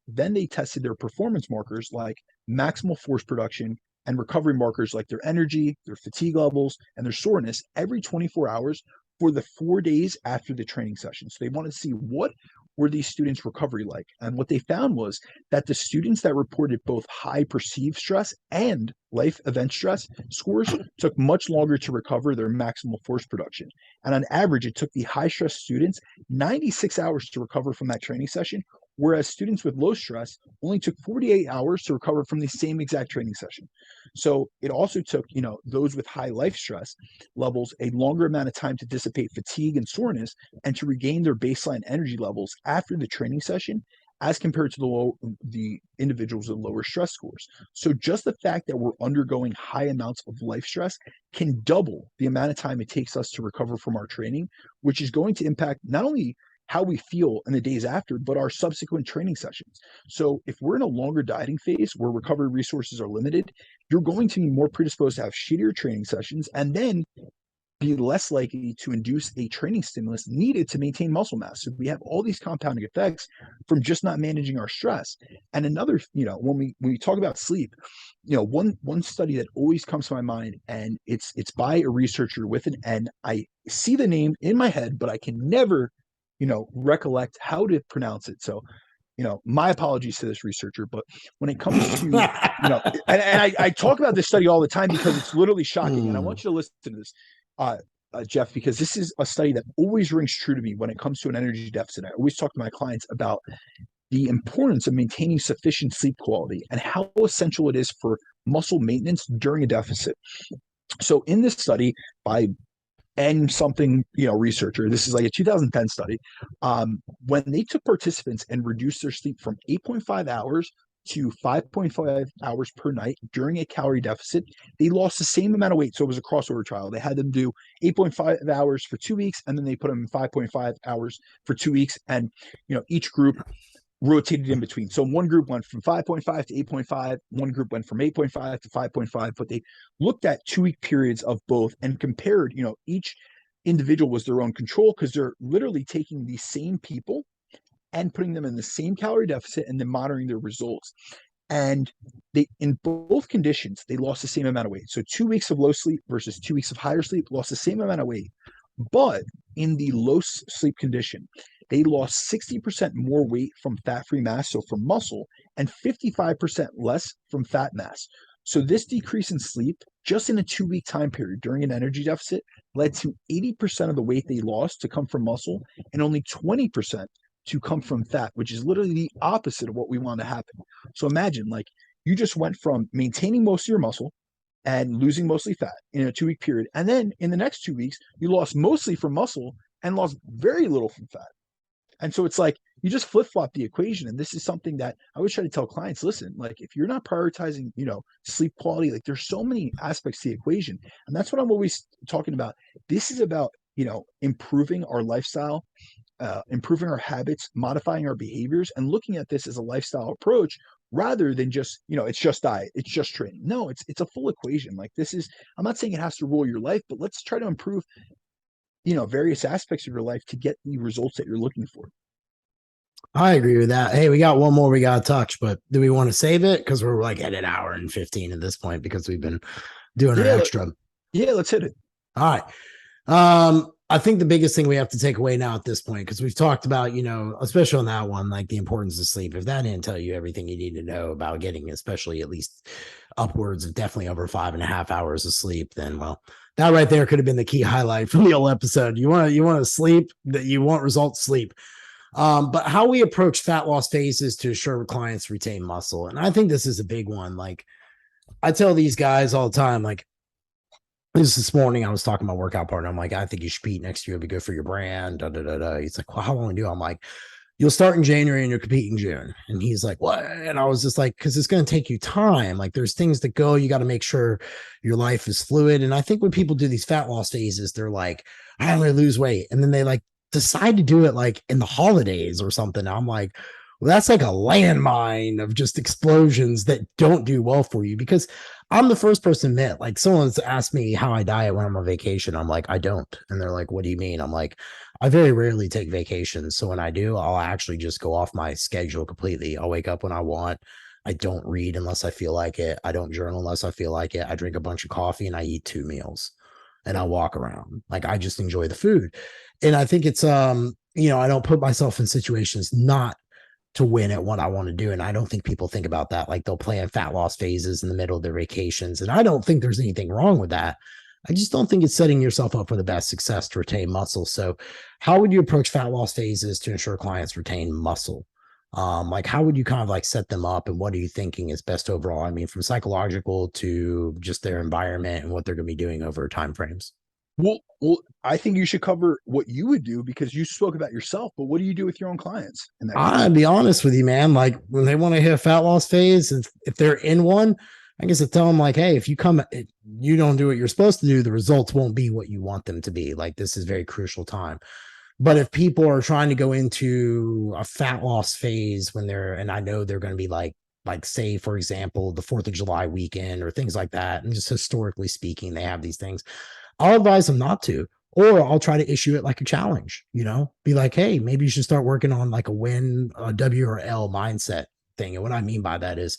tested their performance markers like maximal force production and recovery markers like their energy, their fatigue levels, and their soreness every 24 hours for the 4 days after the training session. So they wanted to see what were these students' recovery like. And what they found was that the students that reported both high perceived stress and life event stress scores took much longer to recover their maximal force production. And on average, it took the high stress students 96 hours to recover from that training session, whereas students with low stress only took 48 hours to recover from the same exact training session. So it also took, those with high life stress levels a longer amount of time to dissipate fatigue and soreness and to regain their baseline energy levels after the training session, as compared to the individuals with lower stress scores. So just the fact that we're undergoing high amounts of life stress can double the amount of time it takes us to recover from our training, which is going to impact not only how we feel in the days after, but our subsequent training sessions. So if we're in a longer dieting phase where recovery resources are limited, you're going to be more predisposed to have shittier training sessions and then be less likely to induce a training stimulus needed to maintain muscle mass. So we have all these compounding effects from just not managing our stress. And another, when we talk about sleep, one study that always comes to my mind, and it's by a researcher with an N. I see the name in my head, but I can never recollect how to pronounce it. So, my apologies to this researcher, but when it comes to, and I talk about this study all the time because it's literally shocking. And I want you to listen to this, Jeff, because this is a study that always rings true to me when it comes to an energy deficit. I always talk to my clients about the importance of maintaining sufficient sleep quality and how essential it is for muscle maintenance during a deficit. So in this study by and something, researcher, this is like a 2010 study, when they took participants and reduced their sleep from 8.5 hours to 5.5 hours per night during a calorie deficit, they lost the same amount of weight. So it was a crossover trial. They had them do 8.5 hours for 2 weeks, and then they put them in 5.5 hours for 2 weeks. And, each group rotated in between. So one group went from 5.5 to 8.5. One group went from 8.5 to 5.5, but they looked at 2-week periods of both and compared, each individual was their own control, because they're literally taking these same people and putting them in the same calorie deficit and then monitoring their results. And they, in both conditions, they lost the same amount of weight. So 2 weeks of low sleep versus 2 weeks of higher sleep lost the same amount of weight. But in the low sleep condition, they lost 60% more weight from fat-free mass, so from muscle, and 55% less from fat mass. So this decrease in sleep, just in a 2-week time period during an energy deficit, led to 80% of the weight they lost to come from muscle and only 20% to come from fat, which is literally the opposite of what we want to happen. So imagine, like, you just went from maintaining most of your muscle and losing mostly fat in a 2-week period. And then in the next 2 weeks, you lost mostly from muscle and lost very little from fat. And so it's like you just flip flop the equation. And this is something that I always try to tell clients, listen, like if you're not prioritizing, sleep quality, like there's so many aspects to the equation. And that's what I'm always talking about. This is about, improving our lifestyle, improving our habits, modifying our behaviors, and looking at this as a lifestyle approach rather than just, it's just diet, it's just training. No, it's a full equation. Like I'm not saying it has to rule your life, but let's try to improve, various aspects of your life to get the results that you're looking for. I agree with that. Hey, we got one more we got to touch, but do we want to save it? Because we're like at an hour and 15 at this point because we've been doing an extra. Yeah, let's hit it. All right. I think the biggest thing we have to take away now at this point, because we've talked about, especially on that one, like the importance of sleep. If that didn't tell you everything you need to know about getting, especially at least upwards of definitely over 5.5 hours of sleep, then well, that right there could have been the key highlight from the whole episode. You want to sleep, that you want results, sleep. But how we approach fat loss phases to ensure clients retain muscle. And I think this is a big one. Like I tell these guys all the time, like, this morning, I was talking to my workout partner. I'm like, I think you should compete next year. It'll be good for your brand. Da, da, da, da. He's like, well, how long do you? I'm like, you'll start in January and you'll compete in June. And he's like, what? And I was just like, because it's going to take you time. Like there's things that go, you got to make sure your life is fluid. And I think when people do these fat loss phases, they're like, I'm going to lose weight. And then they like decide to do it like in the holidays or something. I'm like, well, that's like a landmine of just explosions that don't do well for you, because I'm the first person to admit, like someone's asked me how I diet when I'm on vacation. I'm like, I don't. And they're like, what do you mean? I'm like, I very rarely take vacations. So when I do, I'll actually just go off my schedule completely. I'll wake up when I want. I don't read unless I feel like it. I don't journal unless I feel like it. I drink a bunch of coffee and I eat 2 meals and I walk around. Like I just enjoy the food. And I think it's, I don't put myself in situations not to win at what I want to do. And I don't think people think about that. Like they'll plan fat loss phases in the middle of their vacations. And I don't think there's anything wrong with that. I just don't think it's setting yourself up for the best success to retain muscle. So how would you approach fat loss phases to ensure clients retain muscle? Like how would you kind of like set them up, and what are you thinking is best overall? I mean, from psychological to just their environment and what they're going to be doing over time frames. Well, I think you should cover what you would do because you spoke about yourself, but what do you do with your own clients? I'll be honest with you, man. Like when they want to hit a fat loss phase, and if they're in one, I guess I tell them like, hey, if you you don't do what you're supposed to do, the results won't be what you want them to be. Like this is very crucial time. But if people are trying to go into a fat loss phase when and I know they're going to be like say, for example, the 4th of July weekend or things like that, and just historically speaking, they have these things. I'll advise them not to, or I'll try to issue it like a challenge, be like, hey, maybe you should start working on like a win, a W or L mindset thing. And what I mean by that is,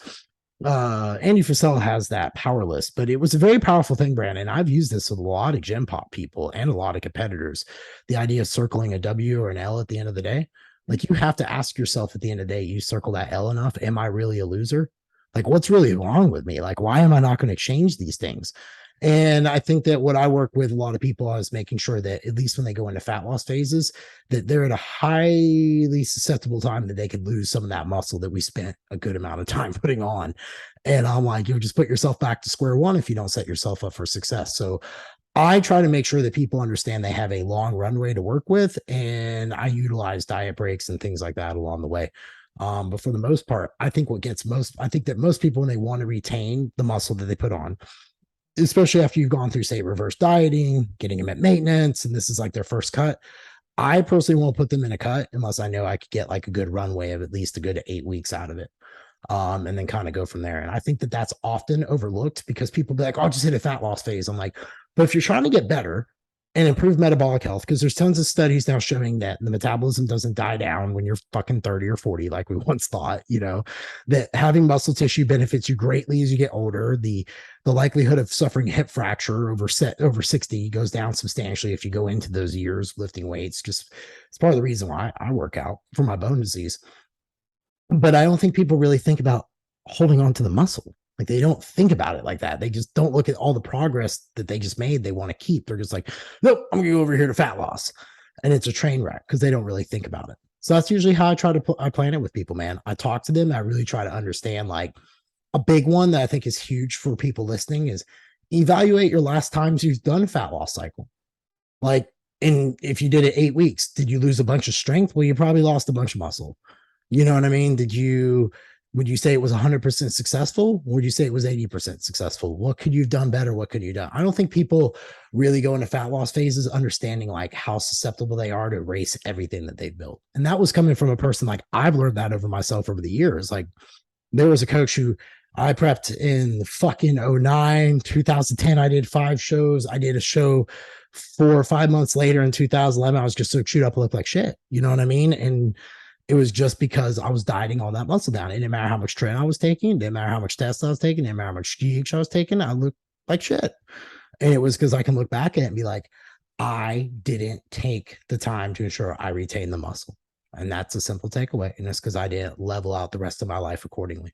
Andy Frisella has that powerless, but it was a very powerful thing, Brandon. I've used this with a lot of gym pop people and a lot of competitors. The idea of circling a W or an L at the end of the day, like you have to ask yourself at the end of the day, you circle that L enough. Am I really a loser? Like what's really wrong with me? Like, why am I not going to change these things? And I think that what I work with a lot of people is making sure that at least when they go into fat loss phases, that they're at a highly susceptible time that they could lose some of that muscle that we spent a good amount of time putting on. And I'm like, you'll just put yourself back to square one if you don't set yourself up for success. So I try to make sure that people understand they have a long runway to work with. And I utilize diet breaks and things like that along the way. But for the most part, I think that most people, when they want to retain the muscle that they put on, especially after you've gone through, say, reverse dieting, getting them at maintenance, and this is like their first cut, I personally won't put them in a cut unless I know I could get like a good runway of at least a good 8 weeks out of it. And then kind of go from there. And I think that that's often overlooked because people be like, oh, I'll just hit a fat loss phase. I'm like, but if you're trying to get better and improve metabolic health, because there's tons of studies now showing that the metabolism doesn't die down when you're fucking 30 or 40, like we once thought, that having muscle tissue benefits you greatly as you get older. The likelihood of suffering hip fracture over 60 goes down substantially if you go into those years lifting weights. Just it's part of the reason why I work out for my bone disease. But I don't think people really think about holding on to the muscle. Like they don't think about it like that. They just don't look at all the progress that they just made. They want to keep. They're just like, nope, I'm gonna go over here to fat loss. And it's a train wreck because they don't really think about it. So that's usually how I plan it with people, man. I talk to them. I really try to understand. Like a big one that I think is huge for people listening is evaluate your last times you've done a fat loss cycle. Like And if you did it 8 weeks, did you lose a bunch of strength? Well, you probably lost a bunch of muscle. You know what I mean? Would you say it was 100% successful? Would you say it was 80% successful? What could you have done better? What could you have done? I don't think people really go into fat loss phases understanding like how susceptible they are to erase everything that they've built. And that was coming from a person like I've learned that over myself over the years. Like there was a coach who I prepped in fucking 09, 2010. I did 5 shows. I did a show 4 or 5 months later in 2011. I was just so chewed up, looked like shit. You know what I mean? And it was just because I was dieting all that muscle down. It didn't matter how much tren I was taking. It didn't matter how much test I was taking. It didn't matter how much GH I was taking. I looked like shit. And it was because I can look back at it and be like, I didn't take the time to ensure I retain the muscle. And that's a simple takeaway. And it's because I didn't level out the rest of my life accordingly.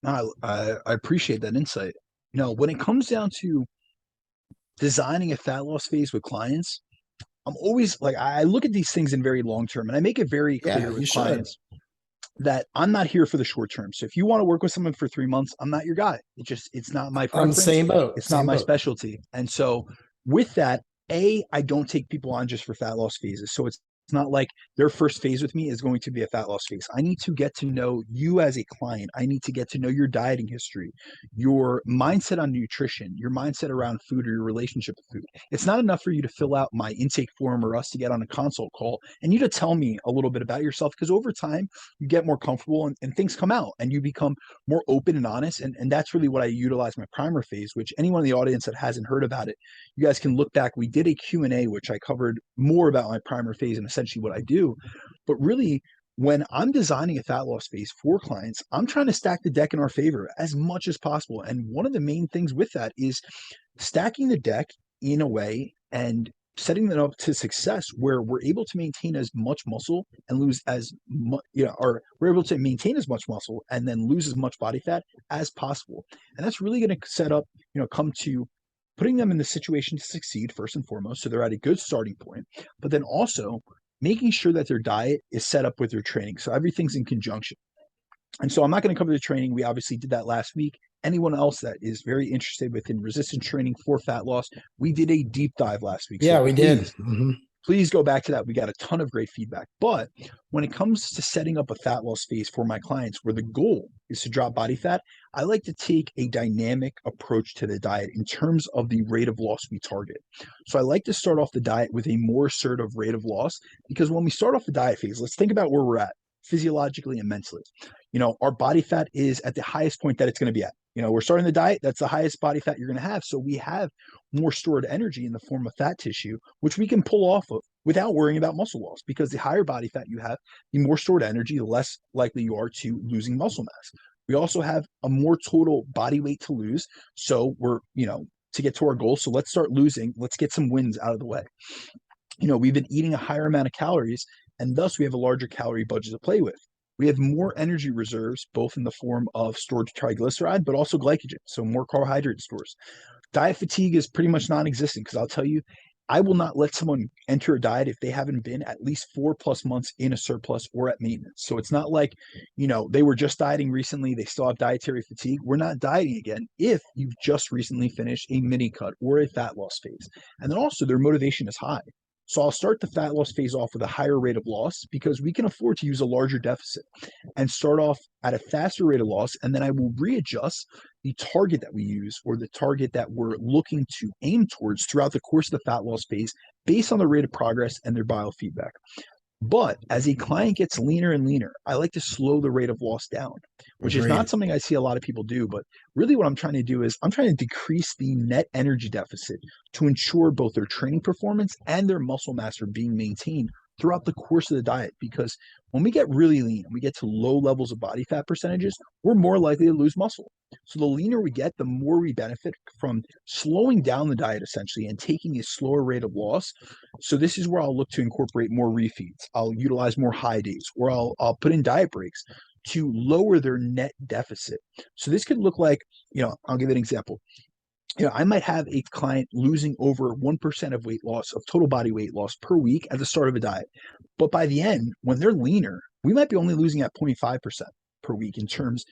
I appreciate that insight. When it comes down to designing a fat loss phase with clients, I'm always like, I look at these things in very long term, and I make it very clear with clients that I'm not here for the short term. So if you want to work with someone for 3 months, I'm not your guy. It's not my preference. Same boat. It's not my specialty. And so with that, I don't take people on just for fat loss phases. So it's not like their first phase with me is going to be a fat loss phase. I need to get to know you as a client. I need to get to know your dieting history, your mindset on nutrition, your mindset around food, or your relationship with food. It's not enough for you to fill out my intake form or us to get on a consult call and you to tell me a little bit about yourself, because over time you get more comfortable and things come out and you become more open and honest. And that's really what I utilize my primer phase, which anyone in the audience that hasn't heard about it, you guys can look back. We did a Q&A, which I covered more about my primer phase and essentially what I do. But really, when I'm designing a fat loss phase for clients, I'm trying to stack the deck in our favor as much as possible. And one of the main things with that is stacking the deck in a way and setting them up to success where we're able to maintain as much muscle and lose as much, or we're able to maintain as much muscle and then lose as much body fat as possible. And that's really going to set up, come to putting them in the situation to succeed first and foremost. So they're at a good starting point, but then also making sure that their diet is set up with their training. So everything's in conjunction. And so I'm not going to cover the training. We obviously did that last week. Anyone else that is very interested within resistance training for fat loss, we did a deep dive last week. Yeah, so we did. Please go back to that. We got a ton of great feedback. But when it comes to setting up a fat loss phase for my clients where the goal is to drop body fat, I like to take a dynamic approach to the diet in terms of the rate of loss we target. So I like to start off the diet with a more assertive rate of loss, because when we start off the diet phase, let's think about where we're at physiologically and mentally. Our body fat is at the highest point that it's going to be at. We're starting the diet, that's the highest body fat you're going to have. So we have more stored energy in the form of fat tissue, which we can pull off of without worrying about muscle loss, because the higher body fat you have, the more stored energy, the less likely you are to losing muscle mass. We also have a more total body weight to lose. So we're, to get to our goal. So let's start losing. Let's get some wins out of the way. We've been eating a higher amount of calories, and thus we have a larger calorie budget to play with. We have more energy reserves, both in the form of stored triglyceride, but also glycogen, so more carbohydrate stores. Diet fatigue is pretty much non-existent, because I'll tell you, I will not let someone enter a diet if they haven't been at least 4+ months in a surplus or at maintenance. So it's not like, they were just dieting recently, they still have dietary fatigue. We're not dieting again if you've just recently finished a mini cut or a fat loss phase. And then also their motivation is high. So I'll start the fat loss phase off with a higher rate of loss, because we can afford to use a larger deficit and start off at a faster rate of loss. And then I will readjust the target that we use, or the target that we're looking to aim towards throughout the course of the fat loss phase, based on the rate of progress and their biofeedback. But as a client gets leaner and leaner, I like to slow the rate of loss down, which is not something I see a lot of people do. But really what I'm trying to do is I'm trying to decrease the net energy deficit to ensure both their training performance and their muscle mass are being maintained throughout the course of the diet. Because when we get really lean and we get to low levels of body fat percentages, we're more likely to lose muscle. So the leaner we get, the more we benefit from slowing down the diet essentially and taking a slower rate of loss. So this is where I'll look to incorporate more refeeds. I'll utilize more high days, or I'll put in diet breaks to lower their net deficit. So this could look like, I'll give an example. I might have a client losing over 1% of weight loss, of total body weight loss per week at the start of a diet. But by the end, when they're leaner, we might be only losing at 0.5% per week in terms,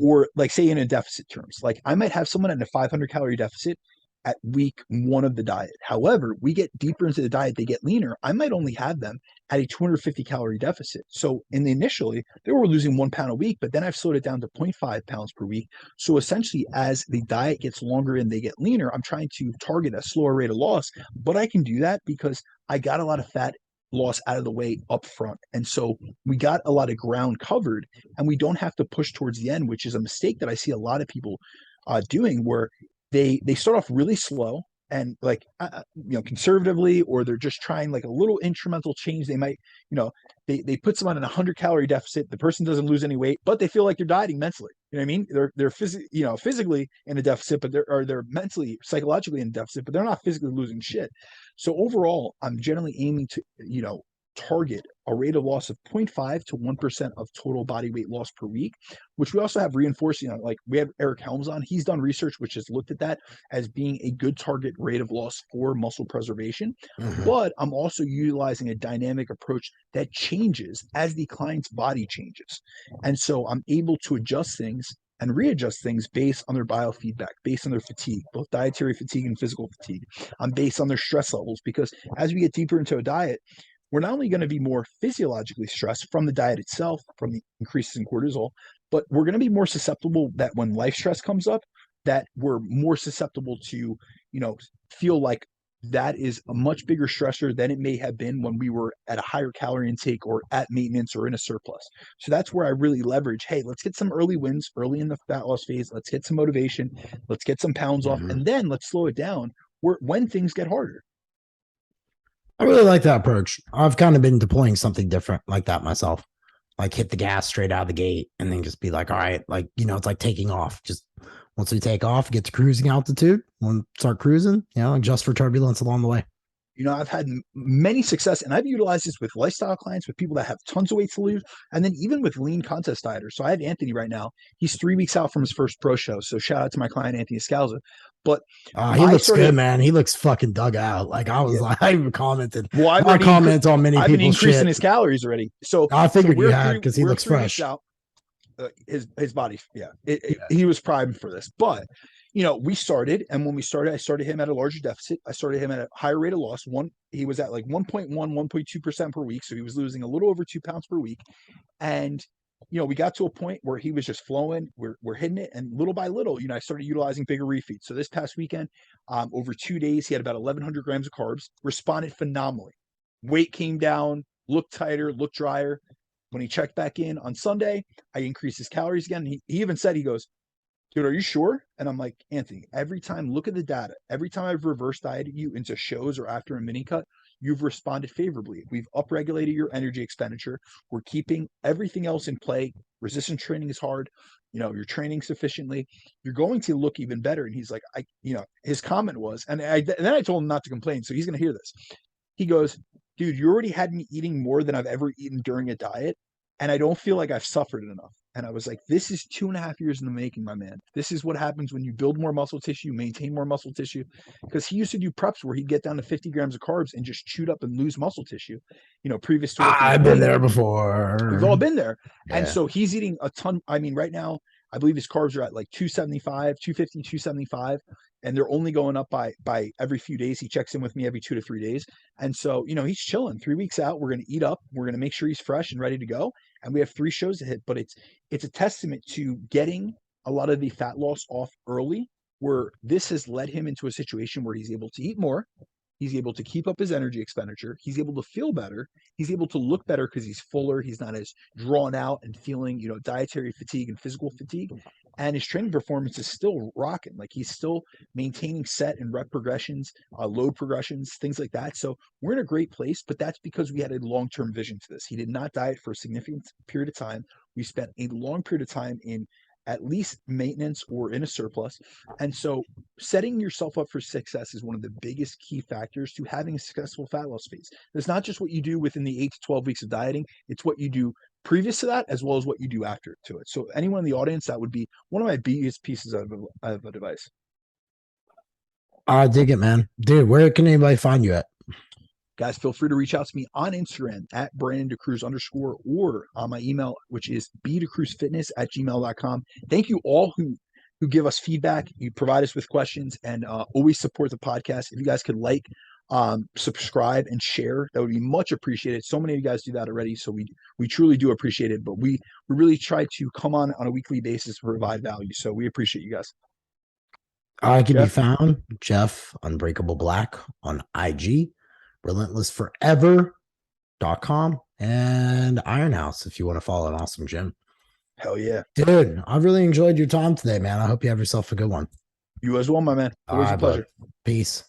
or like say in a deficit terms. Like I might have someone at a 500 calorie deficit at week 1 of the diet. However, we get deeper into the diet, they get leaner. I might only have them at a 250 calorie deficit. So initially they were losing 1 pound a week, but then I've slowed it down to 0.5 pounds per week. So essentially, as the diet gets longer and they get leaner, I'm trying to target a slower rate of loss, but I can do that because I got a lot of fat loss out of the way up front. And so we got a lot of ground covered, and we don't have to push towards the end, which is a mistake that I see a lot of people doing, where they start off really slow and like conservatively, or they're just trying like a little incremental change. They might, they put someone in a 100-calorie deficit. The person doesn't lose any weight, but they feel like they're dieting mentally. You know what I mean? They're physically in a deficit, but they're mentally, psychologically in a deficit, but they're not physically losing shit. So overall, I'm generally aiming to, target a rate of loss of 0.5 to 1% of total body weight loss per week, which we also have reinforcing. Like we have Eric Helms on. He's done research which has looked at that as being a good target rate of loss for muscle preservation. But I'm also utilizing a dynamic approach that changes as the client's body changes. And so I'm able to adjust things and readjust things based on their biofeedback, based on their fatigue, both dietary fatigue and physical fatigue. I'm based on their stress levels, because as we get deeper into a diet, we're not only going to be more physiologically stressed from the diet itself, from the increases in cortisol, but we're going to be more susceptible that when life stress comes up, that we're more susceptible to, feel like that is a much bigger stressor than it may have been when we were at a higher calorie intake or at maintenance or in a surplus. So that's where I really leverage, hey, let's get some early wins early in the fat loss phase. Let's get some motivation. Let's get some pounds off, and then let's slow it down when things get harder. I really like that approach. I've kind of been deploying something different like that myself. Like hit the gas straight out of the gate and then just be like, all right, like, it's like taking off. Just once we take off, get to cruising altitude, we'll start cruising, adjust for turbulence along the way. I've had many success, and I've utilized this with lifestyle clients, with people that have tons of weight to lose, and then even with lean contest dieters. So I have Anthony right now. He's 3 weeks out from his first pro show. So shout out to my client, Anthony Scalza. But he looks good, man. He looks fucking dug out. Like I was like, I even commented. Well, I've been on many I've people's been increasing shit. his calories already. So I figured you had, because he looks fresh. His body, he was primed for this. But we started, and when we started, I started him at a larger deficit. I started him at a higher rate of loss. He was at like 1.1, 1.2% per week, so he was losing a little over 2 pounds per week. And we got to a point where he was just flowing. We're hitting it, and little by little, I started utilizing bigger refeeds. So this past weekend, over 2 days, he had about 1,100 grams of carbs. Responded phenomenally. Weight came down, looked tighter, looked drier. When he checked back in on Sunday, I increased his calories again. He even said, he goes, dude, are you sure? And I'm like, Anthony, every time, look at the data. Every time I've reverse dieted you into shows or after a mini cut, you've responded favorably. We've upregulated your energy expenditure. We're keeping everything else in play. Resistance training is hard. You're training sufficiently. You're going to look even better. And he's like, his comment was, and then I told him not to complain. So he's going to hear this. He goes, dude, you already had me eating more than I've ever eaten during a diet, and I don't feel like I've suffered enough. And I was like, this is 2.5 years in the making, my man. This is what happens when you build more muscle tissue, maintain more muscle tissue. Because he used to do preps where he'd get down to 50 grams of carbs and just chewed up and lose muscle tissue, previous to I've been there before. We've all been there. Yeah. And so he's eating a ton. I mean, right now, I believe his carbs are at like 275, 250, 275. And they're only going up by every few days. He checks in with me every 2 to 3 days. And so, he's chilling. 3 weeks out, we're going to eat up. We're going to make sure he's fresh and ready to go. And we have 3 shows to hit. But it's a testament to getting a lot of the fat loss off early, where this has led him into a situation where he's able to eat more. He's able to keep up his energy expenditure. He's able to feel better. He's able to look better because he's fuller. He's not as drawn out and feeling, dietary fatigue and physical fatigue. And his training performance is still rocking. Like he's still maintaining set and rep progressions, load progressions, things like that. So we're in a great place, but that's because we had a long-term vision to this. He did not diet for a significant period of time. We spent a long period of time in at least maintenance or in a surplus. And so setting yourself up for success is one of the biggest key factors to having a successful fat loss phase. It's not just what you do within the 8 to 12 weeks of dieting. It's what you do previous to that, as well as what you do after to it. So anyone in the audience, that would be one of my biggest pieces of advice. I dig it, man. Dude, where can anybody find you at? Guys, feel free to reach out to me on Instagram at @BrandonDeCruz_ or on my email, which is bdecruzfitness@gmail.com. Thank you all who who give us feedback, you provide us with questions, and always support the podcast. If you guys could like, subscribe, and share, that would be much appreciated. So many of you guys do that already, so we truly do appreciate it. But we really try to come on a weekly basis to provide value. So we appreciate you guys. I can be Jeff? found Jeff Unbreakable Black on IG, relentlessforever.com, and Iron House if you want to follow an awesome gym. Hell yeah. Dude, I really enjoyed your time today, man. I hope you have yourself a good one. You as well, my man. Always a pleasure. Bud. Peace.